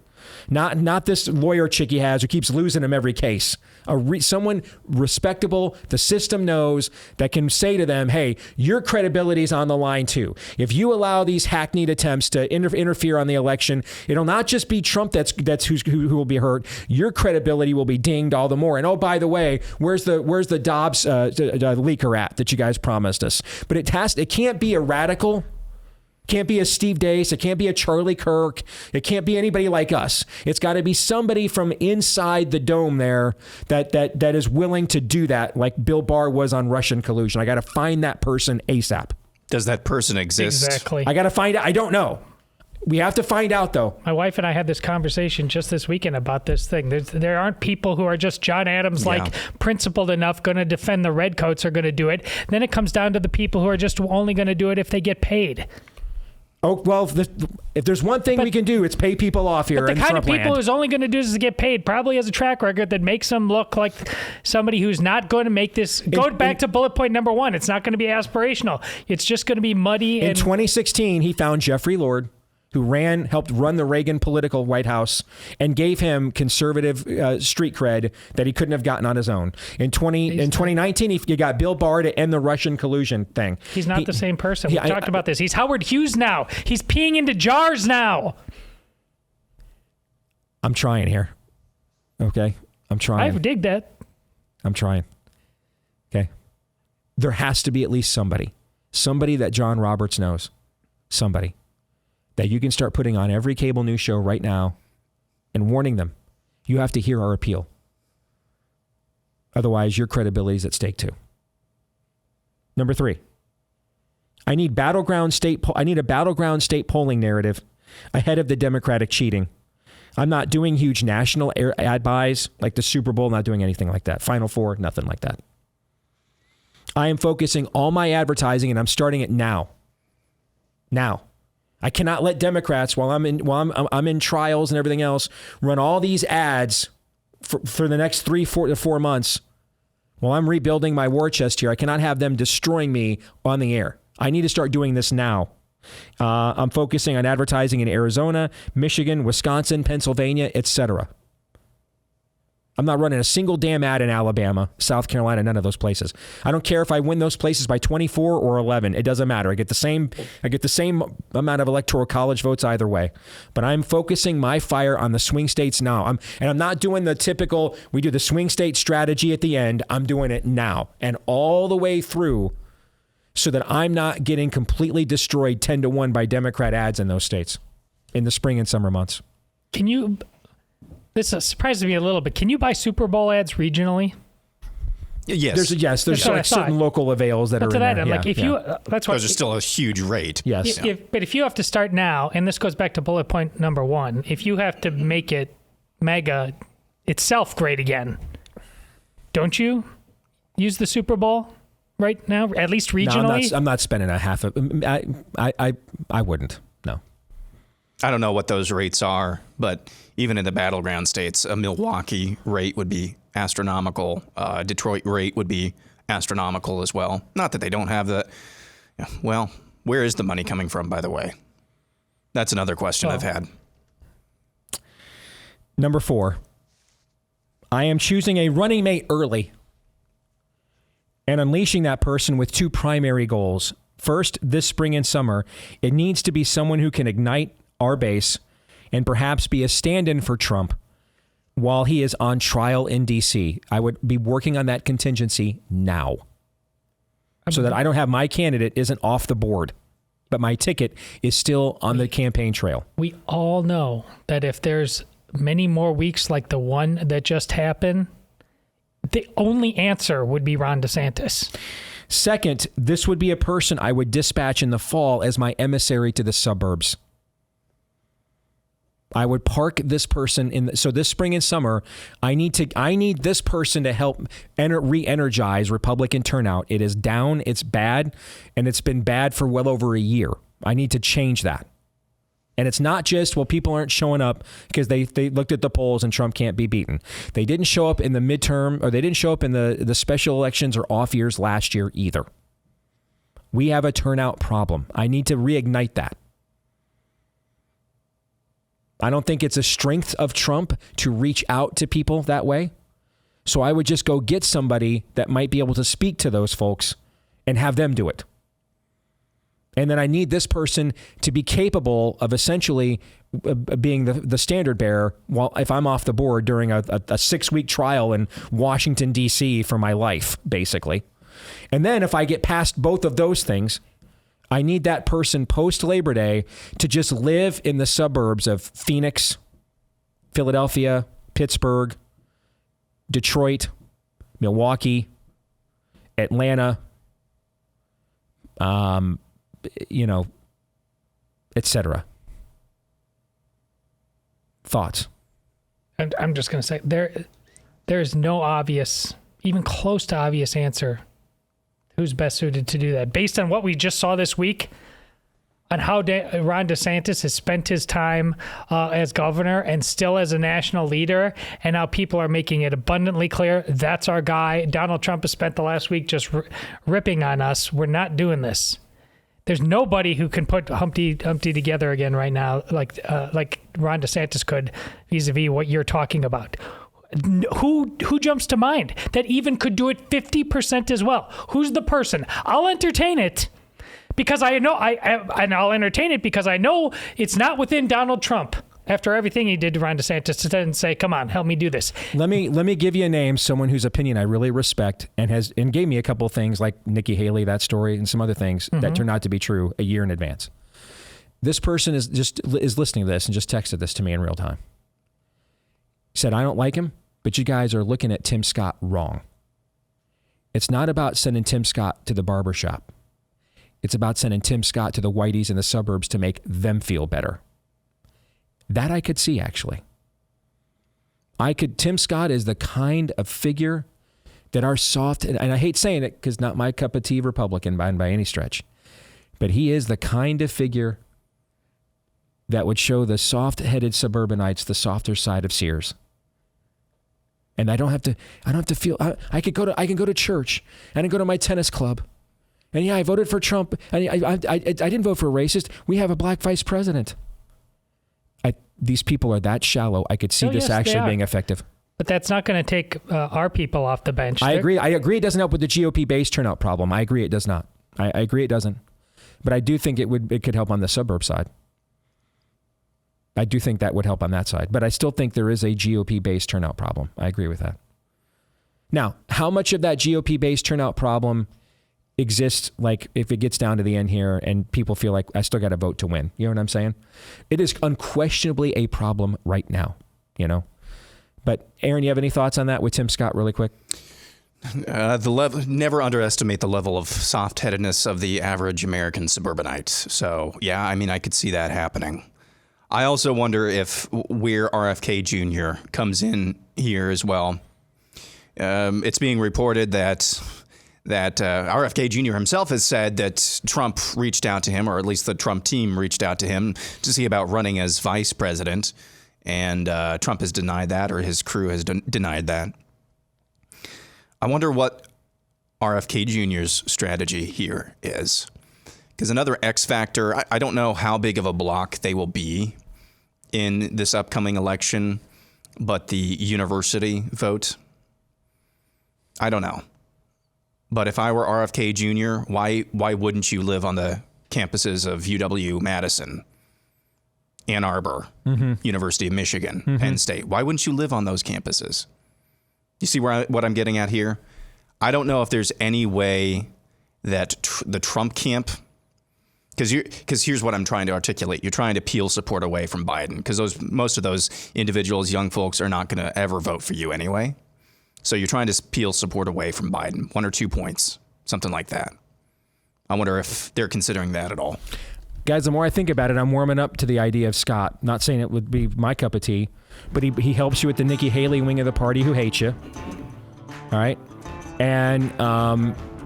Not this lawyer chick he has who keeps losing him every case. Someone respectable, the system knows, that can say to them, hey, your credibility is on the line too. If you allow these hackneyed attempts to interfere on the election, it'll not just be Trump that's who will be hurt. Your credibility will be dinged all the more. And oh, by the way, where's the Dobbs leaker at that you guys promised us? But it can't be a radical. Can't be a Steve Deace. It can't be a Charlie Kirk. It can't be anybody like us. It's got to be somebody from inside the dome there that is willing to do that, like Bill Barr was on Russian collusion. I got to find that person ASAP. Does that person exist? Exactly. I got to find out. I don't know. We have to find out, though. My wife and I had this conversation just this weekend about this thing. There aren't people who are just John Adams, like principled enough, going to defend the redcoats are going to do it. Then it comes down to the people who are just only going to do it if they get paid. Oh, well, if there's one thing we can do, it's pay people off here. But the kind of people who's only going to do this is get paid probably has a track record that makes them look like somebody who's not going to make this. Go back to bullet point number 1. It's not going to be aspirational. It's just going to be muddy. In 2016, he found Jeffrey Lord, who helped run the Reagan political White House, and gave him conservative street cred that he couldn't have gotten on his own. In 2019, he got Bill Barr to end the Russian collusion thing. He's not the same person. We talked about this. He's Howard Hughes now. He's peeing into jars now. I'm trying here. Okay? I'm trying. I dig that. I'm trying. Okay? There has to be at least somebody that John Roberts knows. Somebody that you can start putting on every cable news show right now and warning them, you have to hear our appeal. Otherwise, your credibility is at stake too. Number 3, I need a battleground state polling narrative ahead of the Democratic cheating. I'm not doing huge national ad buys like the Super Bowl, not doing anything like that. Final Four, nothing like that. I am focusing all my advertising, and I'm starting it now. Now. I cannot let Democrats, while I'm in trials and everything else, run all these ads for the next 4 to 4 months while I'm rebuilding my war chest here. I cannot have them destroying me on the air. I need to start doing this now. I'm focusing on advertising in Arizona, Michigan, Wisconsin, Pennsylvania, etc. I'm not running a single damn ad in Alabama, South Carolina, none of those places. I don't care if I win those places by 24 or 11. It doesn't matter. I get the same amount of electoral college votes either way. But I'm focusing my fire on the swing states now. I'm not doing the typical, we do the swing state strategy at the end. I'm doing it now and all the way through so that I'm not getting completely destroyed 10-1 by Democrat ads in those states in the spring and summer months. This surprises me a little bit. Can you buy Super Bowl ads regionally? Yes. There's like certain local avails that are in there. Like if you, that's why those are still a huge rate. Yes. But if you have to start now, and this goes back to bullet point number 1, if you have to make it mega itself great again, don't you use the Super Bowl right now, at least regionally? No, I'm not spending a half of. I wouldn't. No. I don't know what those rates are, but even in the battleground states, a Milwaukee rate would be astronomical. Detroit rate would be astronomical as well. Not that they don't have the. Well, where is the money coming from, by the way? That's another question I've had. Number 4, I am choosing a running mate early. and unleashing that person with two primary goals. First, this spring and summer, it needs to be someone who can ignite our base and perhaps be a stand-in for Trump while he is on trial in D.C. I would be working on that contingency now so that I don't have my candidate isn't off the board, but my ticket is still on the campaign trail. We all know that if there's many more weeks like the one that just happened, the only answer would be Ron DeSantis. Second, this would be a person I would dispatch in the fall as my emissary to the suburbs. I would park this person so this spring and summer, I need this person to help re-energize Republican turnout. It is down, it's bad, and it's been bad for well over a year. I need to change that. And it's not just, well, people aren't showing up because they looked at the polls and Trump can't be beaten. They didn't show up in the midterm, or they didn't show up in the special elections or off years last year either. We have a turnout problem. I need to reignite that. I don't think it's a strength of Trump to reach out to people that way. So I would just go get somebody that might be able to speak to those folks and have them do it. And then I need this person to be capable of essentially being the standard bearer while if I'm off the board during a 6-week trial in Washington, D.C. for my life, basically. And then if I get past both of those things, I need that person post-Labor Day to just live in the suburbs of Phoenix, Philadelphia, Pittsburgh, Detroit, Milwaukee, Atlanta, etc. Thoughts? I'm just going to say there's no obvious, even close to obvious answer who's best suited to do that. Based on what we just saw this week, on how Ron DeSantis has spent his time as governor and still as a national leader, and how people are making it abundantly clear that's our guy. Donald Trump has spent the last week just ripping on us. We're not doing this. There's nobody who can put Humpty together again right now, like Ron DeSantis could, vis-a-vis what you're talking about. Who jumps to mind that even could do it 50% as well? Who's the person? I'll entertain it because I know and I'll entertain it because I know it's not within Donald Trump. After everything he did to Ron DeSantis, to then say, "Come on, help me do this." Let me give you a name, someone whose opinion I really respect, and gave me a couple of things like Nikki Haley, that story, and some other things that turned out to be true a year in advance. This person is listening to this and just texted this to me in real time. He said, "I don't like him, but you guys are looking at Tim Scott wrong. It's not about sending Tim Scott to the barbershop. It's about sending Tim Scott to the whiteys in the suburbs to make them feel better." That I could see, actually. Tim Scott is the kind of figure that our soft, and I hate saying it because not my cup of tea Republican by any stretch, but he is the kind of figure that would show the soft-headed suburbanites the softer side of Sears. And I don't have to feel, I can go to church and I go to my tennis club. And yeah, I voted for Trump. And I didn't vote for a racist. We have a black vice president. These people are that shallow. I could see this actually being effective. But that's not going to take our people off the bench. I agree. It doesn't help with the GOP base turnout problem. I agree it does not. I agree it doesn't. But I do think it could help on the suburb side. I do think that would help on that side. But I still think there is a GOP base turnout problem. I agree with that. Now, how much of that GOP base turnout problem exists, like if it gets down to the end here and people feel like I still got to vote to win? You know what I'm saying? It is unquestionably a problem right now, But Aaron, you have any thoughts on that with Tim Scott really quick? Never underestimate the level of soft-headedness of the average American suburbanite. So, yeah, I could see that happening. I also wonder if where RFK Jr. comes in here as well. It's being reported that RFK Jr. himself has said that Trump reached out to him, or at least the Trump team reached out to him to see about running as vice president. And Trump has denied that, or his crew has denied that. I wonder what RFK Jr.'s strategy here is. Because another X factor, I don't know how big of a block they will be in this upcoming election, but the university vote, I don't know. But if I were RFK Jr., why wouldn't you live on the campuses of UW Madison, Ann Arbor, University of Michigan, Penn State? Why wouldn't you live on those campuses? You see what I'm getting at here? I don't know if there's any way that the Trump camp, because here's what I'm trying to articulate. You're trying to peel support away from Biden because most of those individuals, young folks, are not going to ever vote for you anyway. So you're trying to peel support away from Biden, 1 or 2 points, something like that. I wonder if they're considering that at all. Guys, the more I think about it, I'm warming up to the idea of Scott. Not saying it would be my cup of tea, but he helps you with the Nikki Haley wing of the party who hates you. All right. And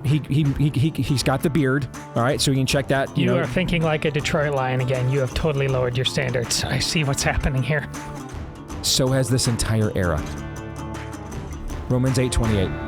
he's got the beard. All right. So you can check that. You are thinking like a Detroit Lion again. You have totally lowered your standards. I see what's happening here. So has this entire era. Romans 8:28.